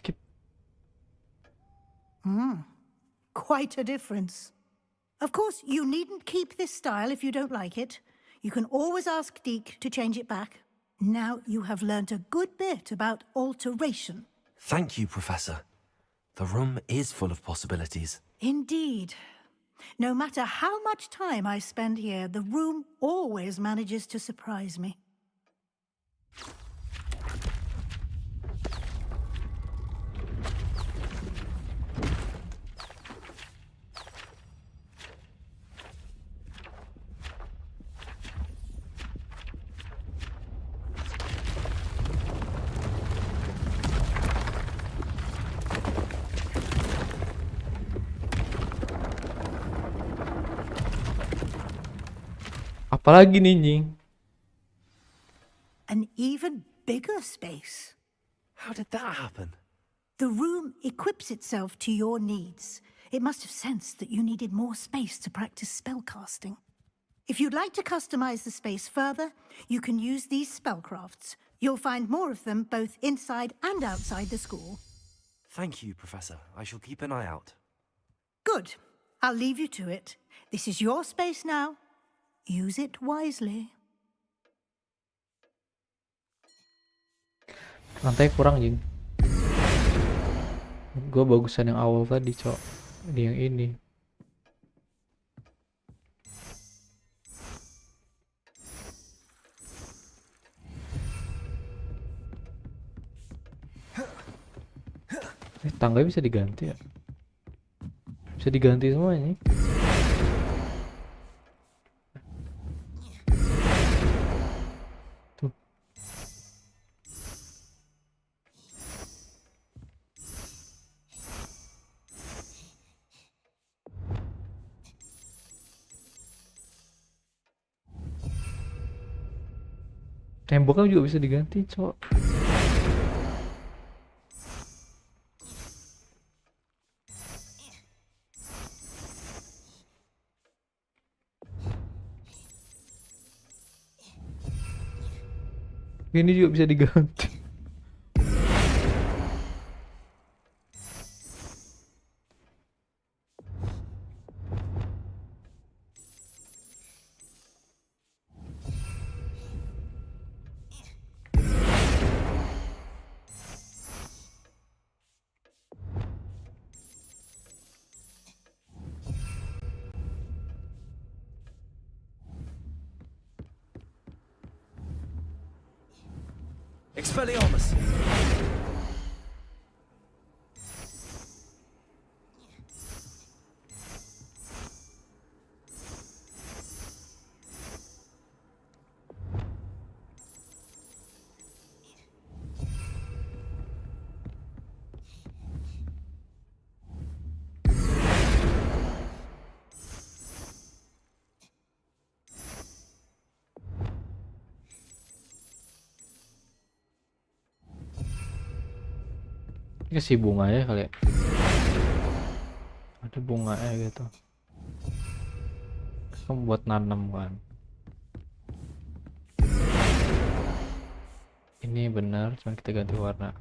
Quite a difference. Of course, you needn't keep this style if you don't like it. You can always ask Deke to change it back. Now you have learnt a good bit about alteration. Thank you, Professor. The room is full of possibilities. Indeed. No matter how much time I spend here, the room always manages to surprise me. Apalagi nih, Nying? An even bigger space. How did that happen? The room equips itself to your needs. It must have sensed that you needed more space to practice spellcasting. If you'd like to customize the space further, you can use these spellcrafts. You'll find more of them both inside and outside the school. Thank you, Professor. I shall keep an eye out. Good. I'll leave you to it. This is your space now. Use it wisely. Lantai kurang, Jing. Gue bagusan yang awal tadi, Cok. Di yang ini. Tangganya bisa diganti ya? Bisa diganti semuanya. Tuh. Temboknya juga bisa diganti, Cok. Ini juga bisa diganti. Expelliarmus! Kasih bunganya kali ya. Ada bunganya gitu. Kamu buat nanam kan. Ini benar, cuma kita ganti warna.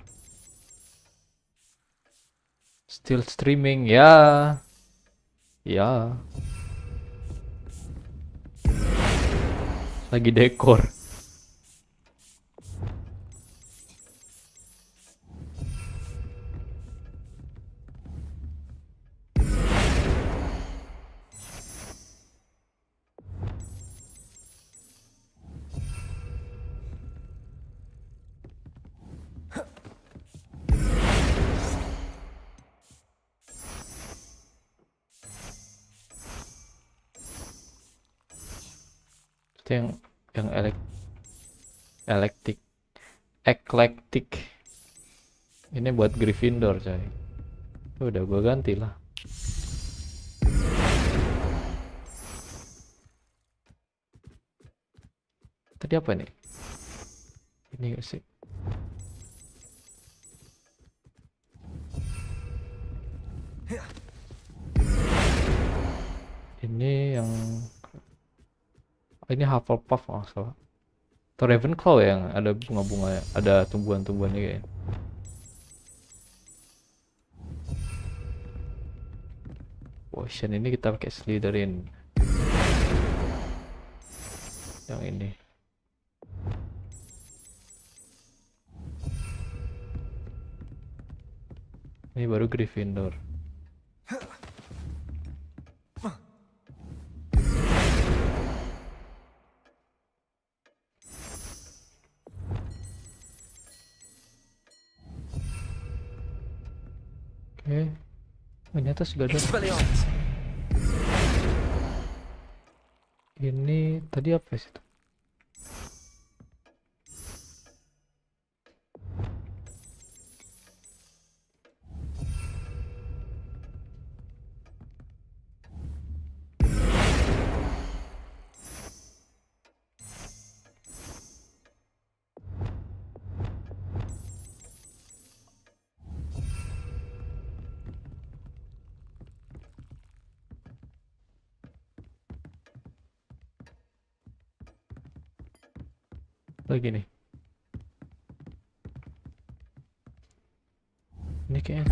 Still streaming ya. Ya. Lagi dekor. Itu yang eklektik. Ini buat Gryffindor, coy. Udah gua ganti lah. Tadi apa nih? Ini gak sih? Ini yang ini Hufflepuff masalah. Atau Ravenclaw yang ada bunga-bunga, ada tumbuhan-tumbuhannya kayaknya. Potion ini kita pakai Slytherin. Yang ini. Ini baru Gryffindor. Oke. Ini atas gak ada. Ini tadi apa sih itu? Lagi nih. Ini kayaknya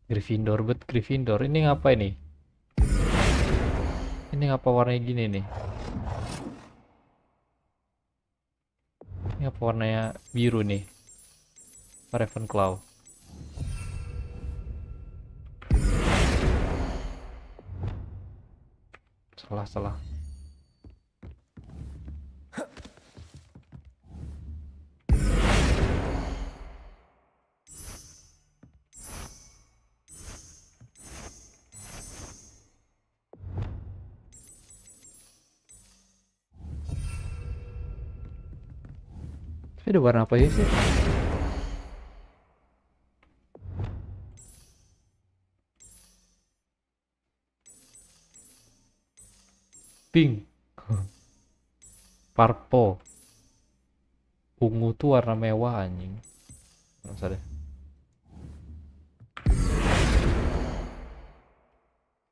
Gryffindor, Gryffindor. Ini ngapa ini? Ini ngapa warnanya gini nih? Ini apa warnanya biru nih? Ravenclaw. Salah. Tapi ada warna apa ya sih? Pink. Purple. Ungu tuh warna mewah anjing. Nggak usah deh.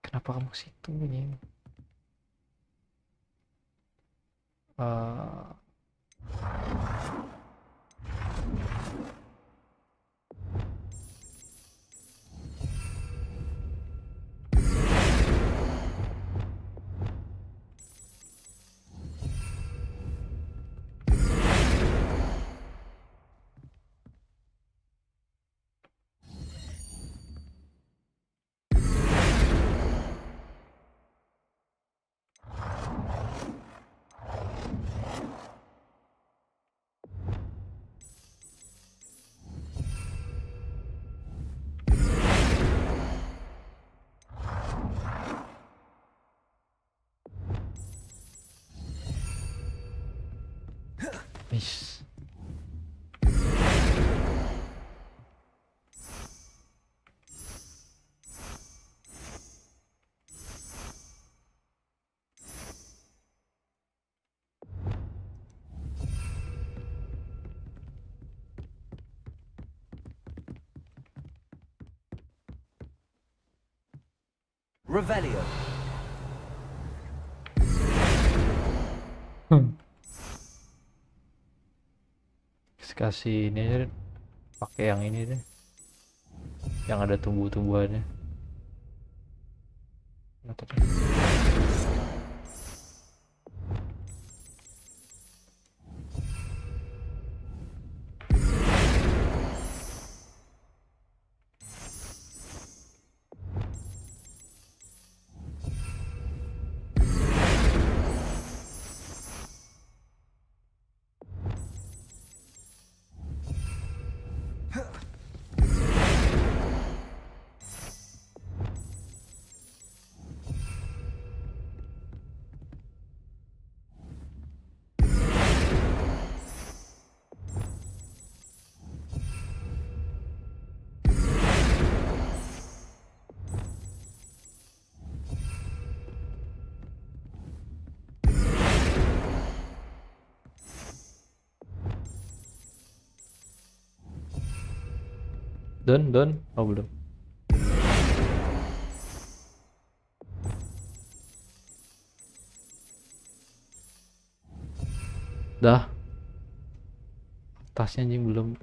Kenapa kamu ke situ anjing? Nice. Revelio. Kasih ini aja deh. Pakai yang ini deh, yang ada tumbuh-tumbuhannya. Done. Oh belum. Dah. Tasnya anjing belum.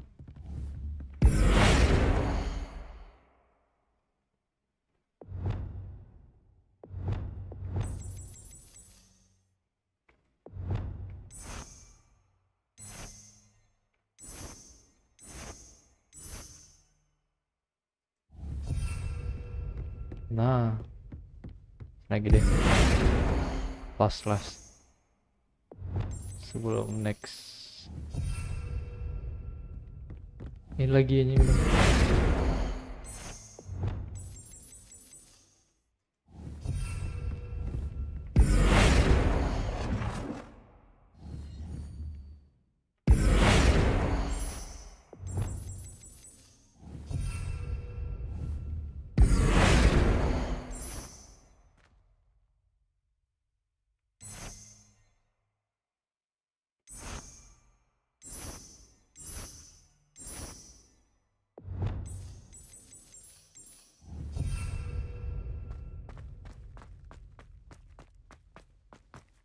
Nah, lagi deh. Last. Sebelum next. Ini lagi ini belum.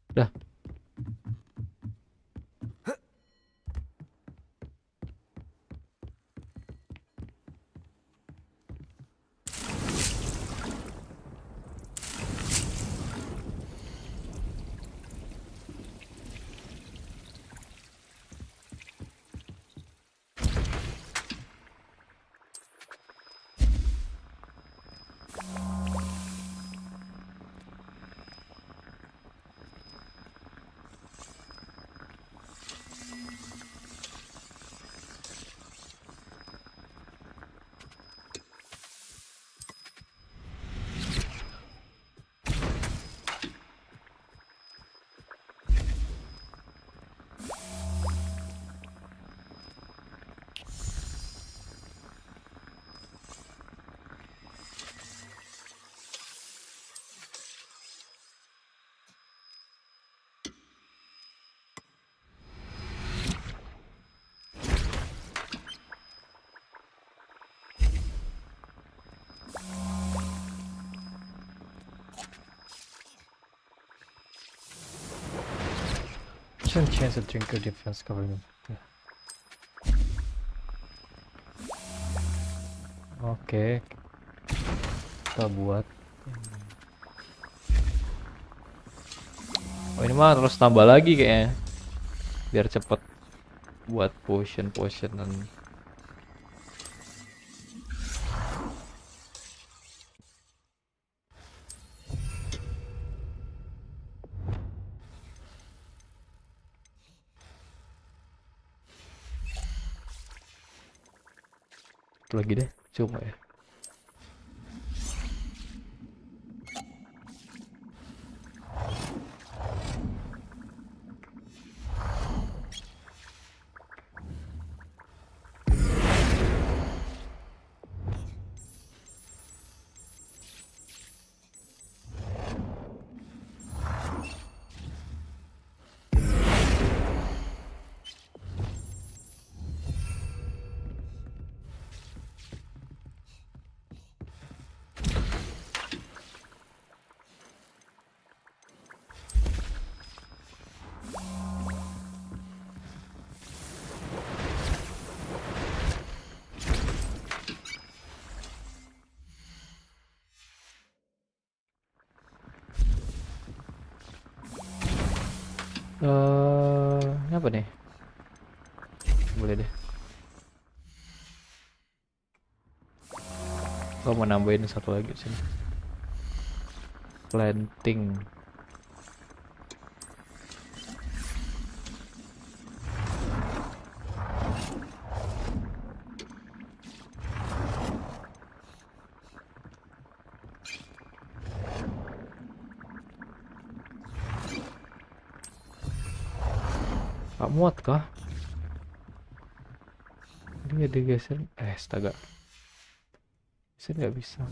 Dah. Chance to drink your defense cover. Oke, kita buat. Oh ini mah terus tambah lagi kayaknya, biar cepet buat potionan. Lagi deh, coba ya. Ini apa nih? Boleh deh. Gua mau nambahin satu lagi sini. Planting. Gak muat kah? Dia digeser. Astaga. Saya nggak bisa.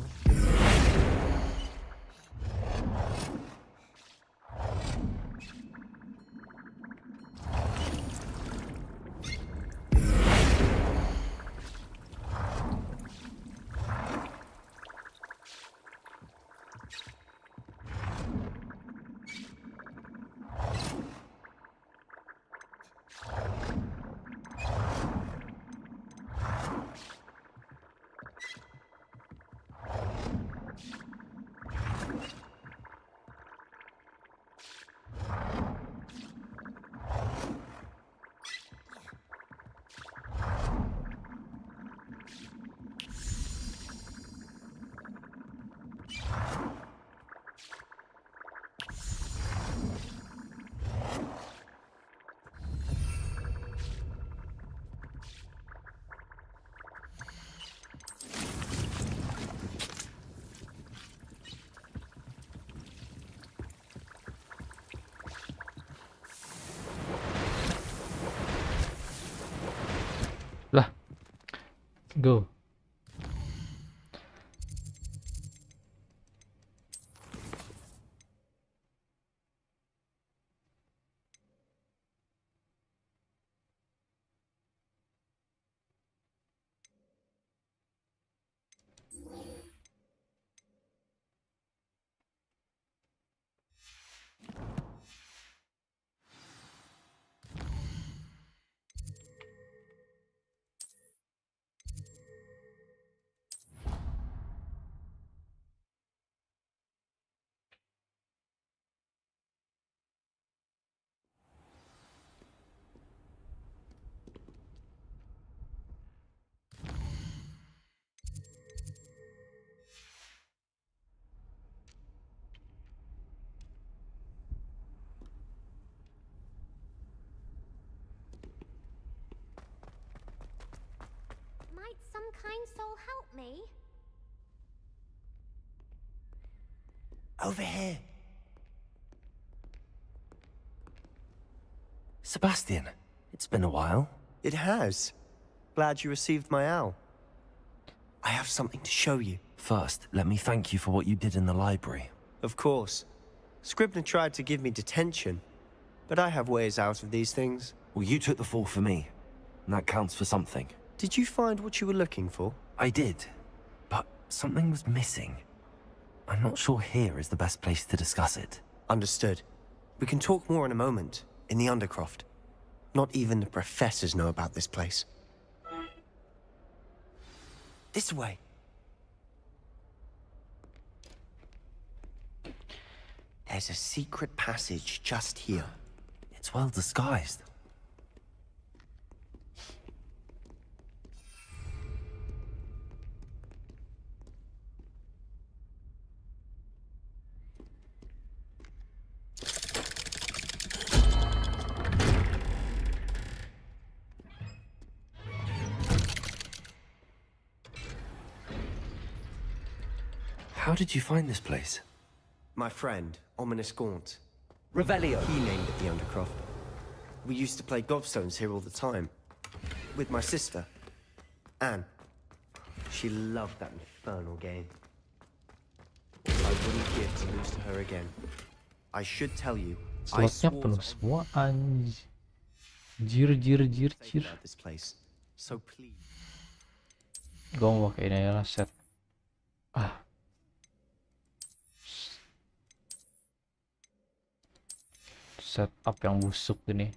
Go. Might some kind soul help me? Over here. Sebastian, it's been a while. It has. Glad you received my owl. I have something to show you. First, let me thank you for what you did in the library. Of course. Scribner tried to give me detention, but I have ways out of these things. Well, you took the fall for me, and that counts for something. Did you find what you were looking for? I did, but something was missing. I'm not sure here is the best place to discuss it. Understood. We can talk more in a moment, in the Undercroft. Not even the professors know about this place. This way. There's a secret passage just here. It's well disguised. How did you find this place? My friend, Ominous Gaunt. Revelio. He named it the Undercroft. We used to play gobstones here all the time. With my sister, Anne. She loved that infernal game. I wouldn't give to lose to her again. I should tell you, I Slotnya swore penuh to semua anjir. Jir. about this place. So please. Gua mau pakai ini ya set. Setup yang busuk ini.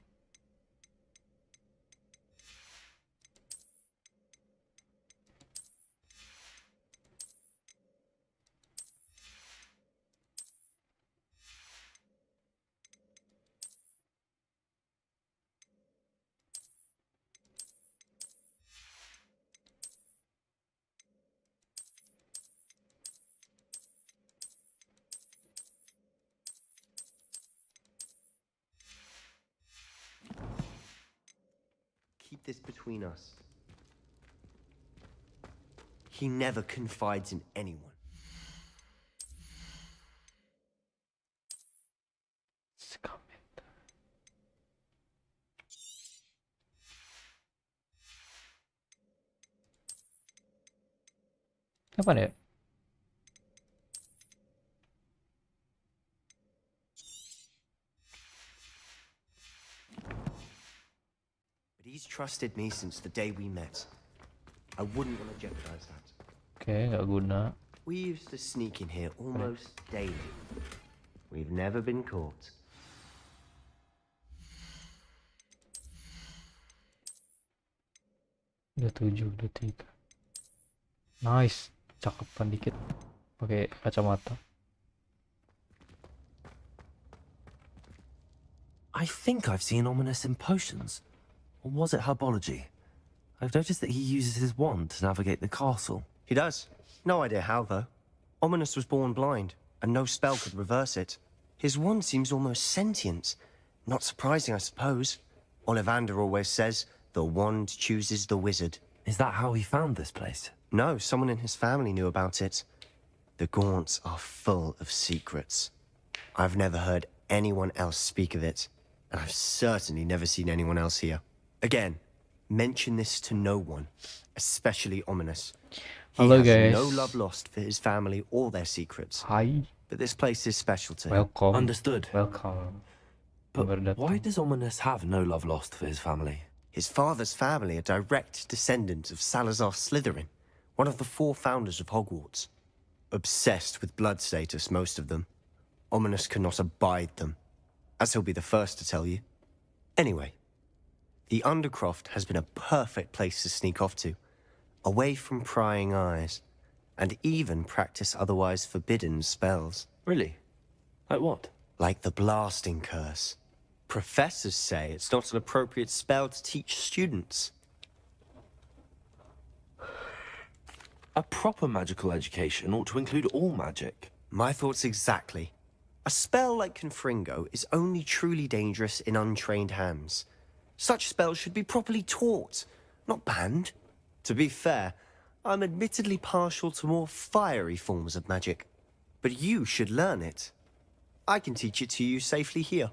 Keep this between us. He never confides in anyone. Apa ya? But he's trusted me since the day we met. I wouldn't want to jeopardize that. Oke, nggak guna. We used to sneak in here almost daily. We've never been caught. Udah 7, udah 3. Nice, cakepan dikit. Pakai kacamata. I think I've seen Ominous in potions. Or was it herbology? I've noticed that he uses his wand to navigate the castle. He does. No idea how, though. Ominous was born blind, and no spell could reverse it. His wand seems almost sentient. Not surprising, I suppose. Ollivander always says, the wand chooses the wizard. Is that how he found this place? No, someone in his family knew about it. The Gaunts are full of secrets. I've never heard anyone else speak of it, and I've certainly never seen anyone else here. Again, mention this to no one, especially Ominous. He Hello, has guys. no love lost for his family or their secrets. Hi. But this place is special to him. Welcome. Understood. Welcome. But Baru why datang. does Ominous have no love lost for his family? His father's family are direct descendants of Salazar Slytherin, one of the 4 founders of Hogwarts. Obsessed with blood status, most of them. Ominous cannot abide them, as he'll be the first to tell you. Anyway, the Undercroft has been a perfect place to sneak off to, away from prying eyes, and even practice otherwise forbidden spells. Really? Like what? Like the blasting curse. Professors say it's not an appropriate spell to teach students. A proper magical education ought to include all magic. My thoughts exactly. A spell like Confringo is only truly dangerous in untrained hands. Such spells should be properly taught, not banned. To be fair, I'm admittedly partial to more fiery forms of magic. But you should learn it. I can teach it to you safely here.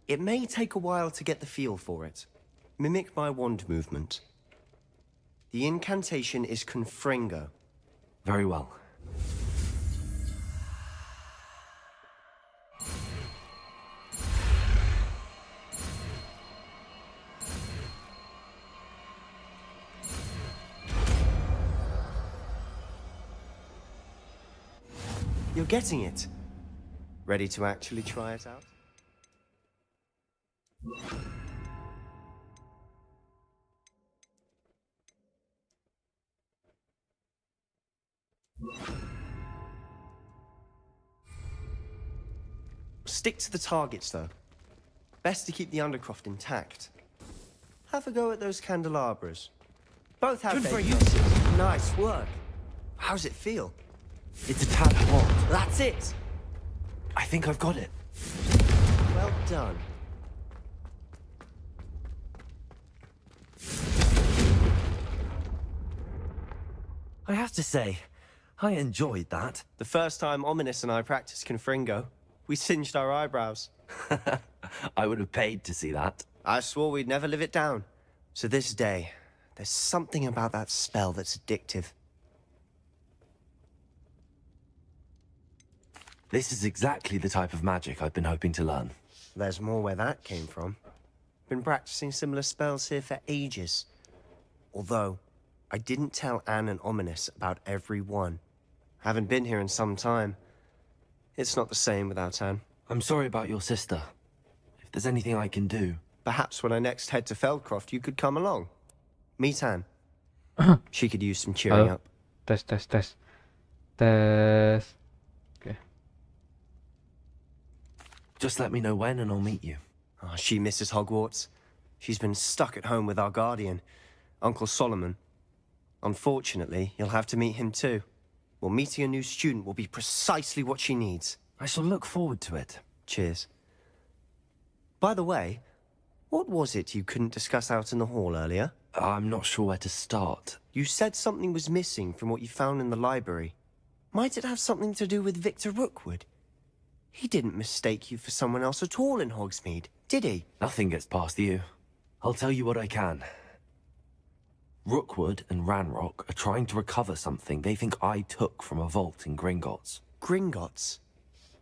It may take a while to get the feel for it. Mimic my wand movement. The incantation is Confringo. Very well. You're getting it. Ready to actually try it out? Stick to the targets, though. Best to keep the Undercroft intact. Have a go at those candelabras. Both have Good for baby you. faces. Nice work. How's it feel? It's a tad hot. That's it. I think I've got it. Well done. I have to say, I enjoyed that. The first time Ominous and I practiced Confringo, we singed our eyebrows. I would have paid to see that. I swore we'd never live it down. So this day, there's something about that spell that's addictive. This is exactly the type of magic I've been hoping to learn. There's more where that came from. Been practicing similar spells here for ages. Although, I didn't tell Anne and Ominous about every one. Haven't been here in some time. It's not the same without Anne. I'm sorry about your sister. If there's anything I can do... Perhaps when I next head to Feldcroft, you could come along. Meet Anne. She could use some cheering up. Tes. Okay. Just let me know when and I'll meet you. Oh, she misses Hogwarts. She's been stuck at home with our guardian, Uncle Solomon. Unfortunately, you'll have to meet him too. Well, meeting a new student will be precisely what she needs. I shall look forward to it. Cheers. By the way, what was it you couldn't discuss out in the hall earlier? I'm not sure where to start. You said something was missing from what you found in the library. Might it have something to do with Victor Rookwood? He didn't mistake you for someone else at all in Hogsmeade, did he? Nothing gets past you. I'll tell you what I can. Rookwood and Ranrock are trying to recover something they think I took from a vault in Gringotts. Gringotts?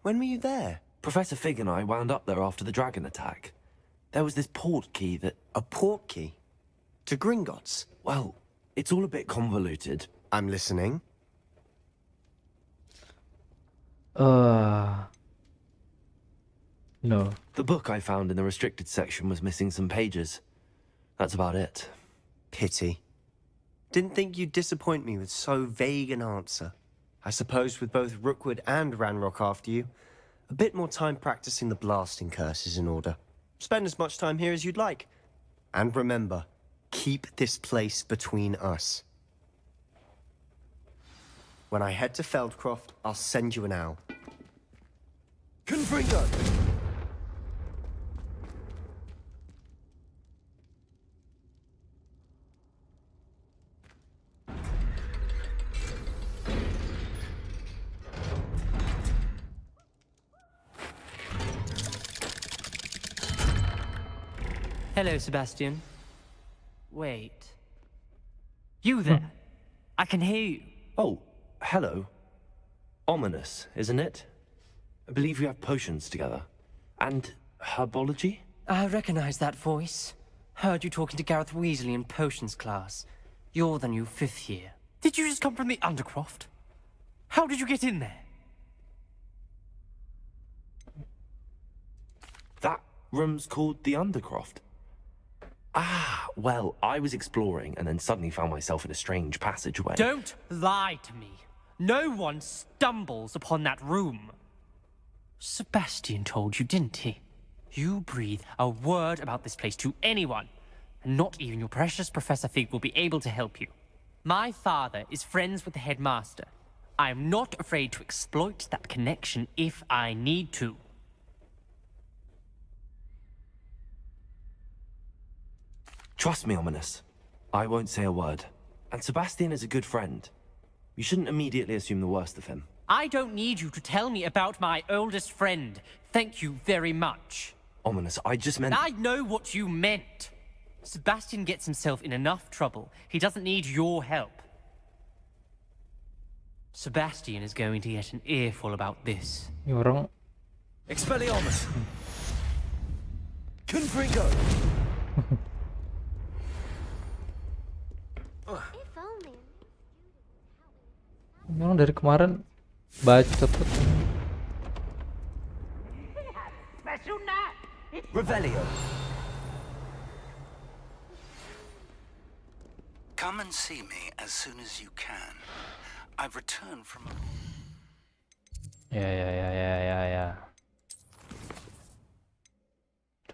When were you there? Professor Fig and I wound up there after the dragon attack. There was this port key that... A port key? To Gringotts? Well, it's all a bit convoluted. I'm listening. No. The book I found in the restricted section was missing some pages. That's about it. Pity. Didn't think you'd disappoint me with so vague an answer. I suppose with both Rookwood and Ranrock after you, a bit more time practicing the blasting curse is in order. Spend as much time here as you'd like. And remember, keep this place between us. When I head to Feldcroft, I'll send you an owl. Confringo! Hello, Sebastian. Wait. You there? I can hear you. Oh, hello. Ominous, isn't it? I believe you have potions together. And herbology? I recognize that voice. Heard you talking to Gareth Weasley in potions class. You're the new 5th year. Did you just come from the Undercroft? How did you get in there? That room's called the Undercroft. Ah, well, I was exploring and then suddenly found myself in a strange passageway. Don't lie to me. No one stumbles upon that room. Sebastian told you, didn't he? You breathe a word about this place to anyone, and not even your precious Professor Fig will be able to help you. My father is friends with the headmaster. I am not afraid to exploit that connection if I need to. Trust me, Ominous. I won't say a word. And Sebastian is a good friend. You shouldn't immediately assume the worst of him. I don't need you to tell me about my oldest friend. Thank you very much. Ominous, I just meant... I know what you meant. Sebastian gets himself in enough trouble. He doesn't need your help. Sebastian is going to get an earful about this. Ini orang Expelliarmus! Confringo! If only. ini orang dari kemarin bacot tuh. Revelio! Come and see me as soon as you can. I've returned from a... Ya.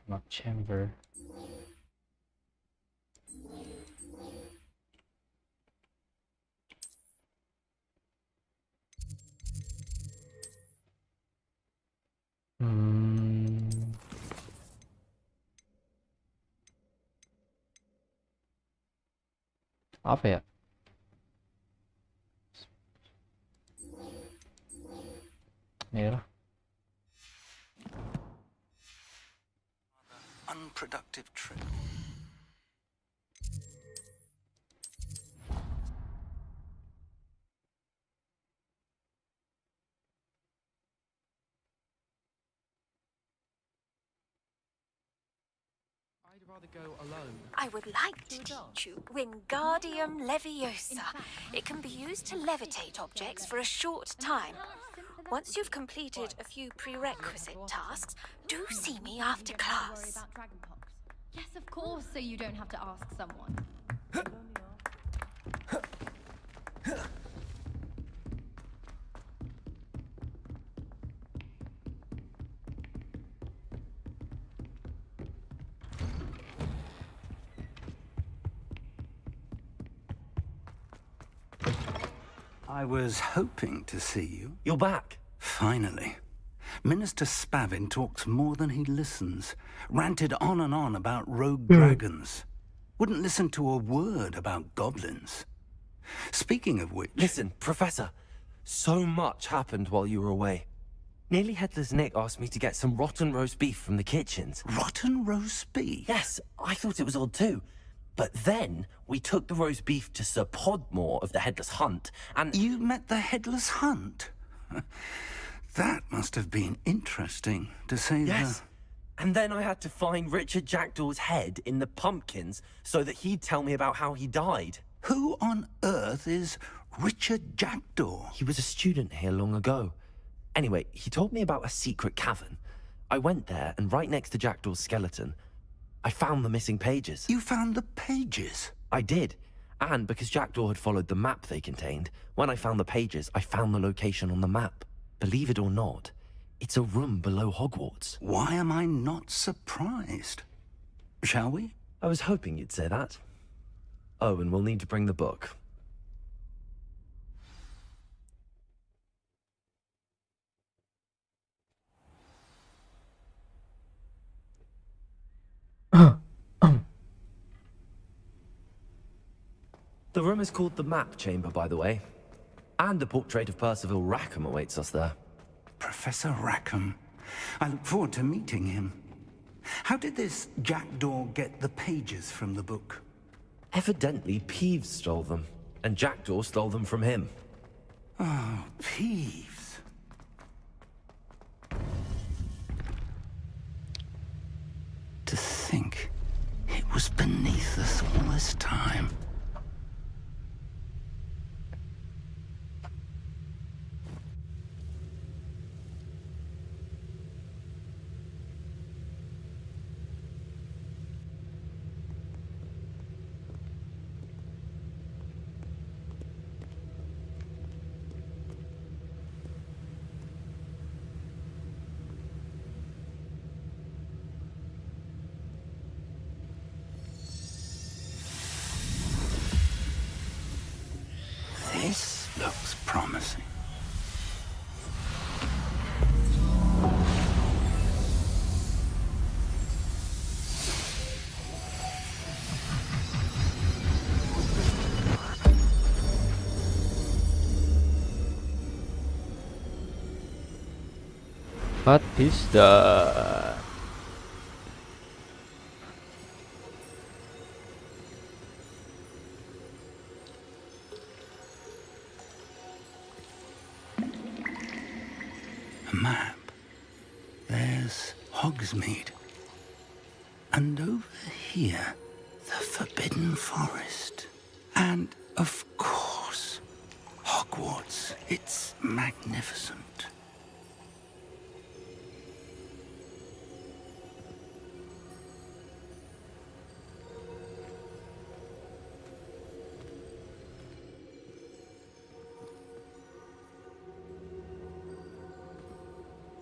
Map chamber. Apa ya? Ini lah. Unproductive trip. I'd rather go alone. I would like to teach you Wingardium Leviosa. It can be used to levitate objects for a short time. Once you've completed a few prerequisite tasks, do see me after class. Yes, of course, so you don't have to ask someone. I was hoping to see you. You're back. Finally. Minister Spavin talks more than he listens. Ranted on and on about rogue dragons. Wouldn't listen to a word about goblins. Speaking of which... Listen, Professor. So much happened while you were away. Nearly Headless Nick asked me to get some rotten roast beef from the kitchens. Rotten roast beef? Yes, I thought it was odd too. But then we took the roast beef to Sir Podmore of the Headless Hunt, and... You met the Headless Hunt? That must have been interesting, to say Yes. And then I had to find Richard Jackdaw's head in the pumpkins so that he'd tell me about how he died. Who on earth is Richard Jackdaw? He was a student here long ago. Anyway, he told me about a secret cavern. I went there, and right next to Jackdaw's skeleton, I found the missing pages. You found the pages? I did. And because Jackdaw had followed the map they contained, when I found the pages, I found the location on the map. Believe it or not, it's a room below Hogwarts. Why am I not surprised? Shall we? I was hoping you'd say that. Oh, and we'll need to bring the book. The room is called the Map Chamber, by the way. And a portrait of Percival Rackham awaits us there. Professor Rackham. I look forward to meeting him. How did this jackdaw get the pages from the book? Evidently, Peeves stole them, and Jackdaw stole them from him. Oh, Peeves. To think it was beneath us all this time. This looks promising. What is that? A map. There's Hogsmeade. And over here, the Forbidden Forest. And, of course, Hogwarts. It's magnificent.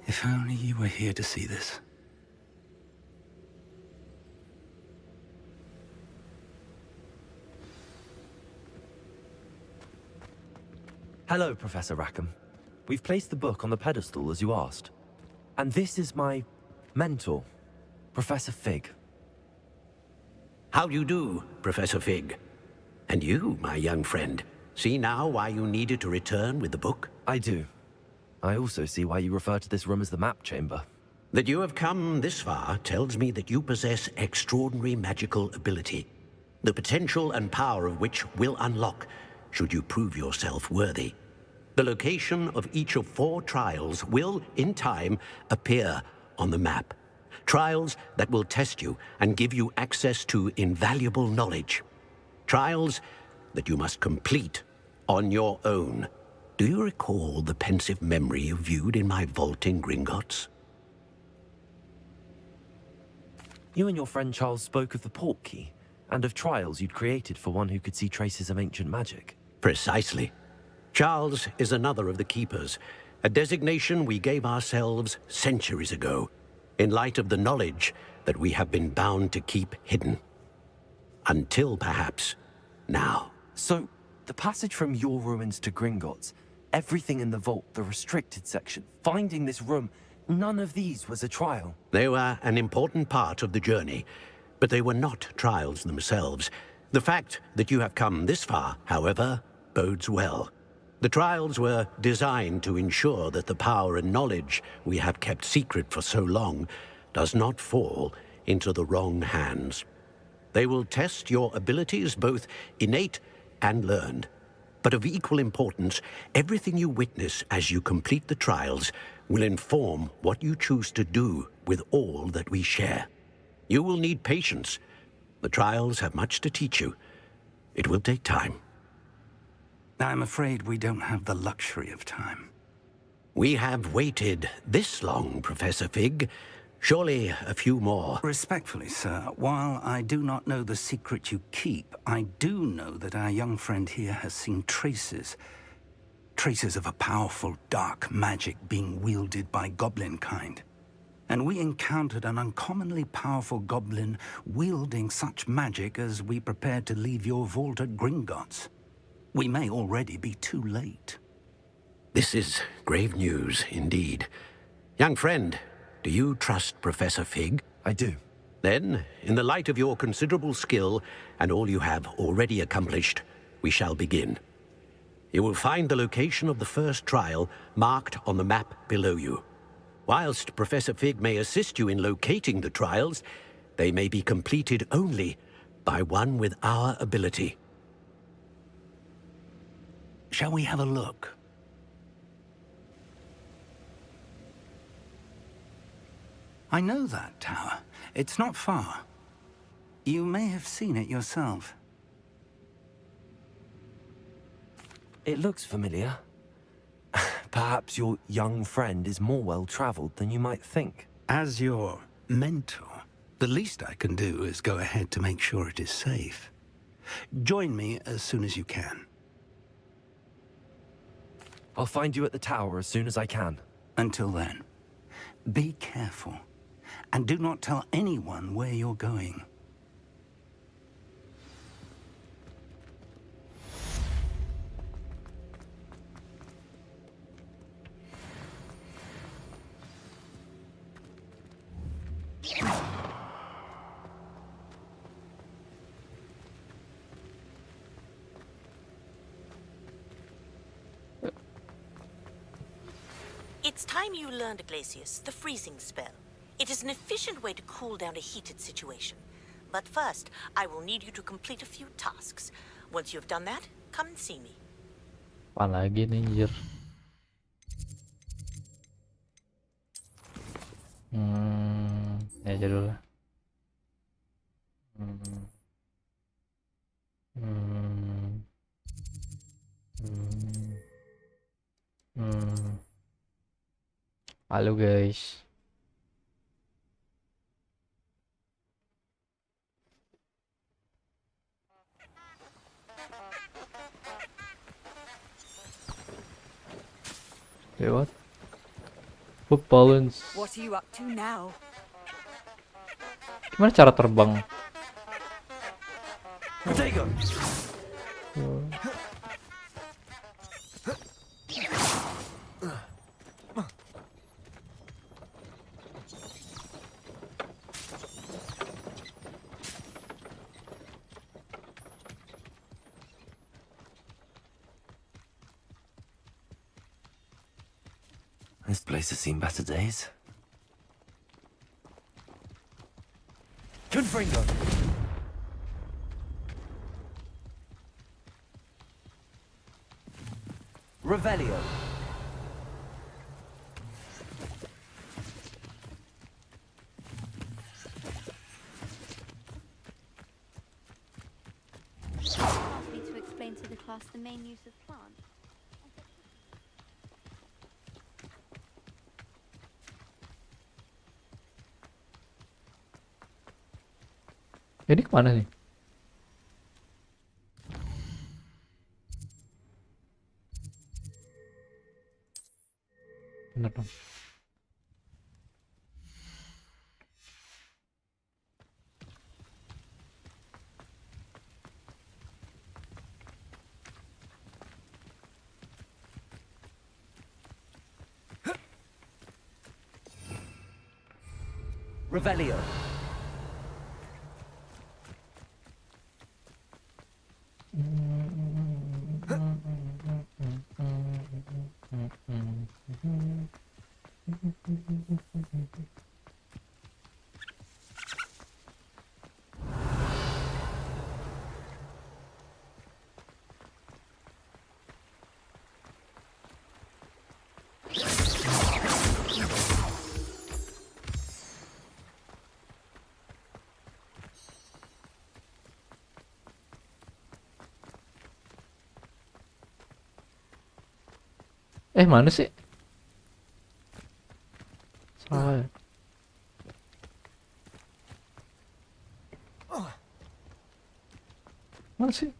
If only you were here to see this. Hello, Professor Rackham. We've placed the book on the pedestal as you asked. And this is my mentor, Professor Fig. How do you do, Professor Fig? And you, my young friend, see now why you needed to return with the book? I do. I also see why you refer to this room as the map chamber. That you have come this far tells me that you possess extraordinary magical ability, the potential and power of which will unlock should you prove yourself worthy. The location of each of 4 trials will, in time, appear on the map. Trials that will test you and give you access to invaluable knowledge. Trials that you must complete on your own. Do you recall the pensive memory you viewed in my vault in Gringotts? You and your friend Charles spoke of the port key, and of trials you'd created for one who could see traces of ancient magic. Precisely. Charles is another of the Keepers, a designation we gave ourselves centuries ago, in light of the knowledge that we have been bound to keep hidden. Until, perhaps, now. So, the passage from your ruins to Gringotts, everything in the vault, the restricted section, finding this room, none of these was a trial. They were an important part of the journey, but they were not trials themselves. The fact that you have come this far, however, bodes well. The trials were designed to ensure that the power and knowledge we have kept secret for so long does not fall into the wrong hands. They will test your abilities, both innate and learned. But of equal importance, everything you witness as you complete the trials will inform what you choose to do with all that we share. You will need patience. The trials have much to teach you. It will take time. I'm afraid we don't have the luxury of time. We have waited this long, Professor Fig. Surely a few more. Respectfully, sir, while I do not know the secret you keep, I do know that our young friend here has seen traces. Traces of a powerful dark magic being wielded by goblin kind. And we encountered an uncommonly powerful goblin wielding such magic as we prepared to leave your vault at Gringotts. We may already be too late. This is grave news, indeed. Young friend, do you trust Professor Fig? I do. Then, in the light of your considerable skill and all you have already accomplished, we shall begin. You will find the location of the first trial marked on the map below you. Whilst Professor Fig may assist you in locating the trials, they may be completed only by one with our ability. Shall we have a look? I know that tower. It's not far. You may have seen it yourself. It looks familiar. Perhaps your young friend is more well-traveled than you might think. As your mentor, the least I can do is go ahead to make sure it is safe. Join me as soon as you can. I'll find you at the tower as soon as I can. Until then, be careful, and do not tell anyone where you're going. It's time you learned, Glacius, the freezing spell. It is an efficient way to cool down a heated situation. But first, I will need you to complete a few tasks. Once you've done that, come and see me. Apa lagi nih, anjir? Ya aja dulu lah. Halo guys. What? Hook balloons. What are you up to now? Gimana cara terbang? This place has seen better days. Confringo! Revelio! Asked me to explain to the class the main use of plant. Ini kemana nih? Bener dong. Revelio! Mana sih? Salah ya? Mana sih?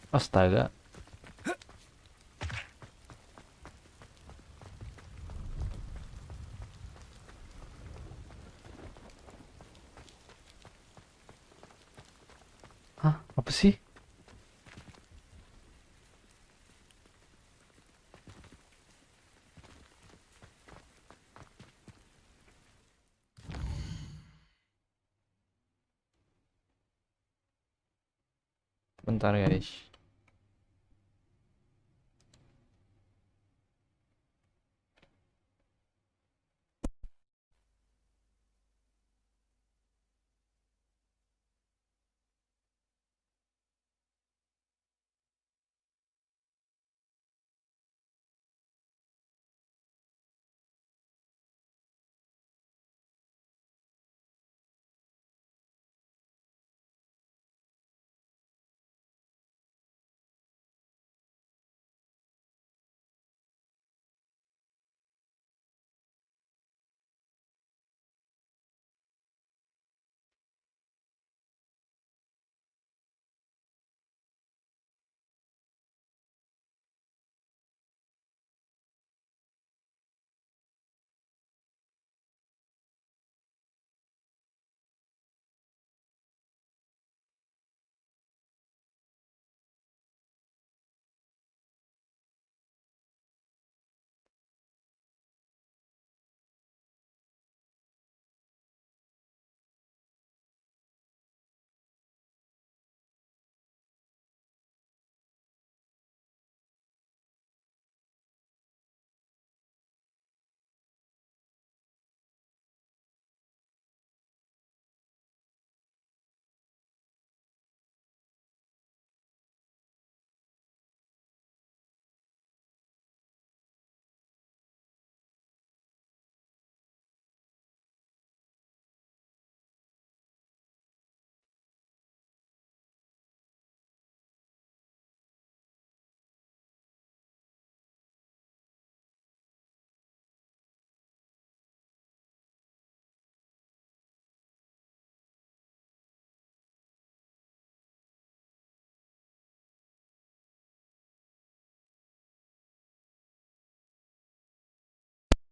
Astaga. Apa sih? Bentar guys.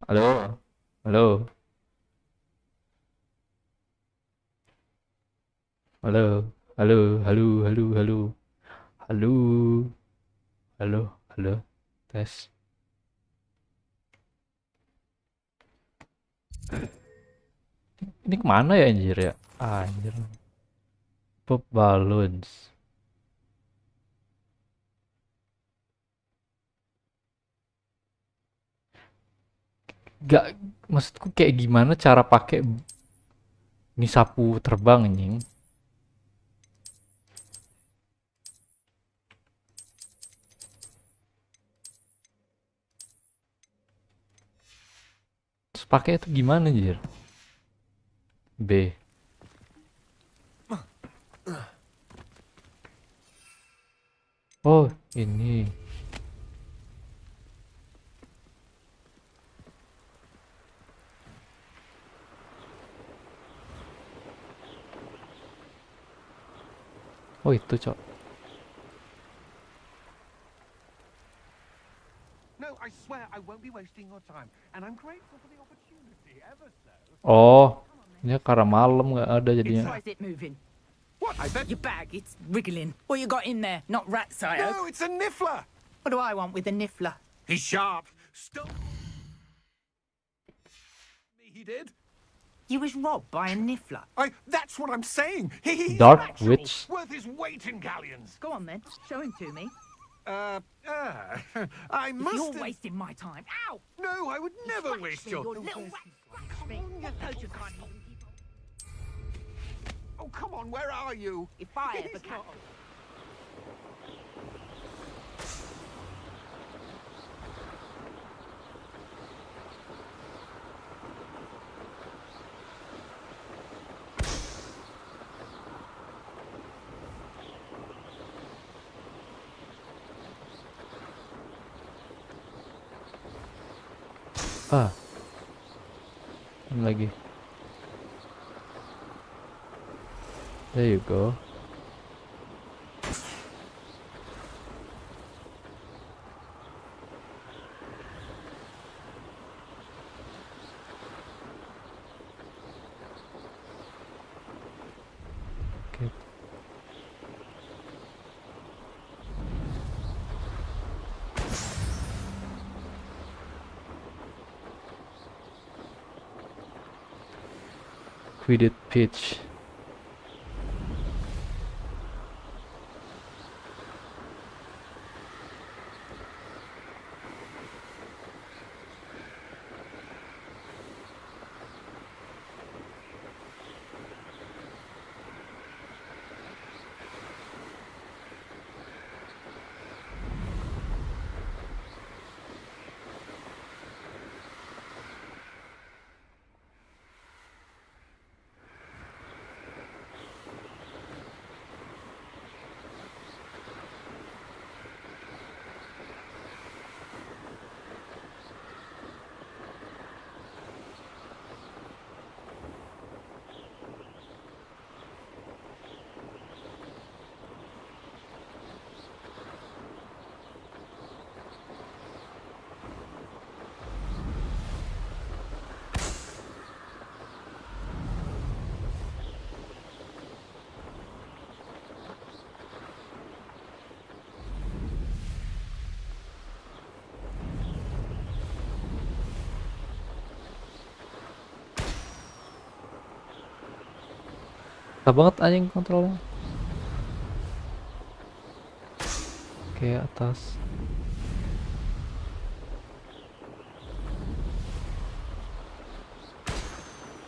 Halo. Halo. Halo. Halo, halo, halo, halo. Halo. Halo, halo. Tes. Ini kemana ya anjir ya? Anjir. Pop balloons. Gak, maksudku kayak gimana cara pakai ini sapu terbang anjing. Terus pakai itu gimana anjir? B. Oh, ini. Oh, itu, Cok. No, I swear I won't be wasting your time, and I'm grateful for the opportunity ever so. Oh, ini karena malam nggak ada jadinya. Why is it moving? What? I bet Your bag, it's wriggling. What you got in there? Not rats, I hope. No, it's a niffler. What do I want with a niffler? He's sharp. Stop. He did. You was robbed by a niffler. That's what I'm saying. He's Dark natural, Witch. worth his weight in galleons. Go on then, show him to me. I If must. you're wasting my time. Ow! No, I would never waste your. Your little rat. Oh, come on, where are you? If I ever catch Ah. Ini lagi. There you go. Oke. Quidditch pitch. Susah banget anjing kontrolnya. Oke, atas.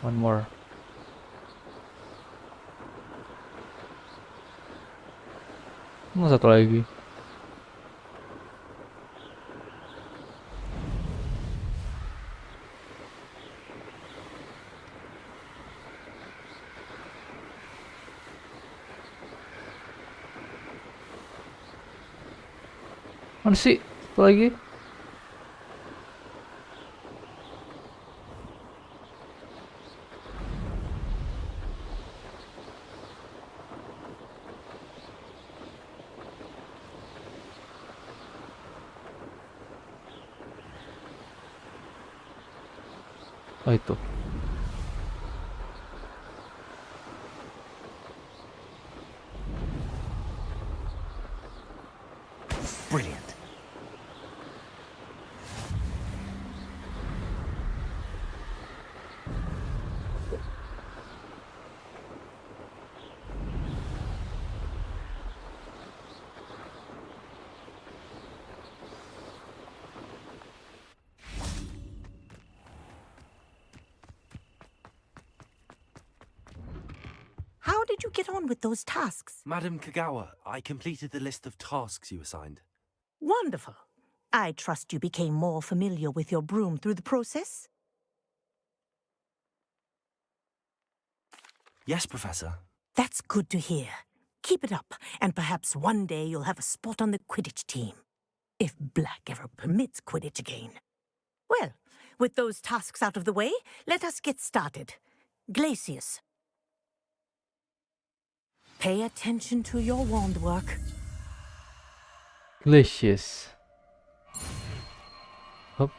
One more. Satu lagi. Mana sih? Satu lagi. Oh itu. Brilliant. How did you get on with those tasks? Madam Kagawa, I completed the list of tasks you assigned. Wonderful. I trust you became more familiar with your broom through the process? Yes, Professor. That's good to hear. Keep it up, and perhaps one day you'll have a spot on the Quidditch team. If Black ever permits Quidditch again. Well, with those tasks out of the way, let us get started. Glacius. Pay attention to your wand work. Glacius. Hop,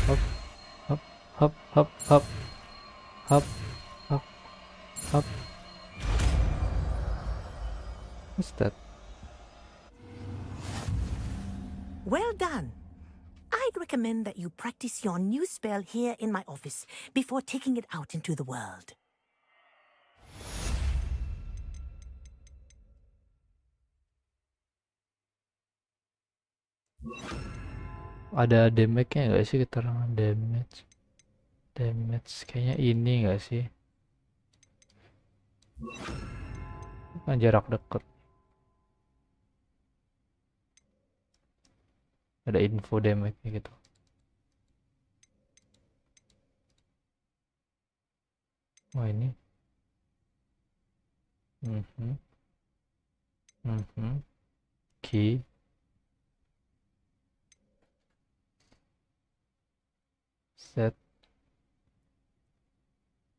hop, hop, hop, hop, hop, hop, hop, hop. What's that? Well done. I'd recommend that you practice your new spell here in my office before taking it out into the world. Ada damage-nya nggak sih, keterangan damage? Damage kayaknya ini nggak sih? Kan jarak dekat. Ada info damage-nya gitu. Wah ini. Key. Set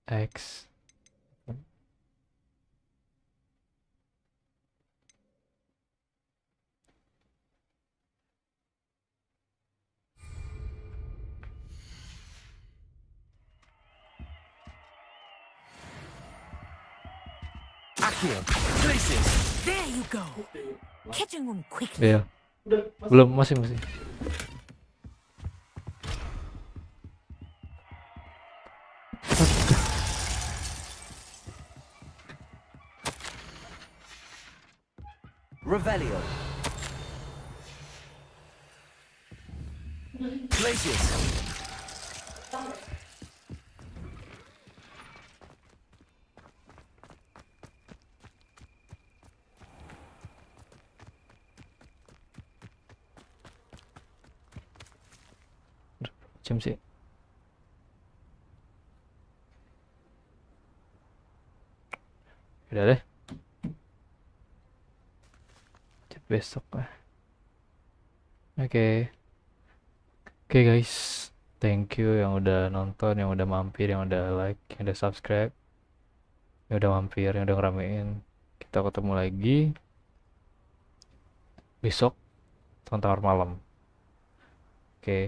X. Accio, Glacius. There you go. Catching on quickly. Iya. Belum, masih. Revelio. Glacius. Jam sih. Udah deh. Chat besok lah. Oke. Oke guys, thank you yang udah nonton, yang udah mampir, yang udah like, yang udah subscribe, yang udah mampir, yang udah ngeramein. Kita ketemu lagi besok tengah malam. Oke.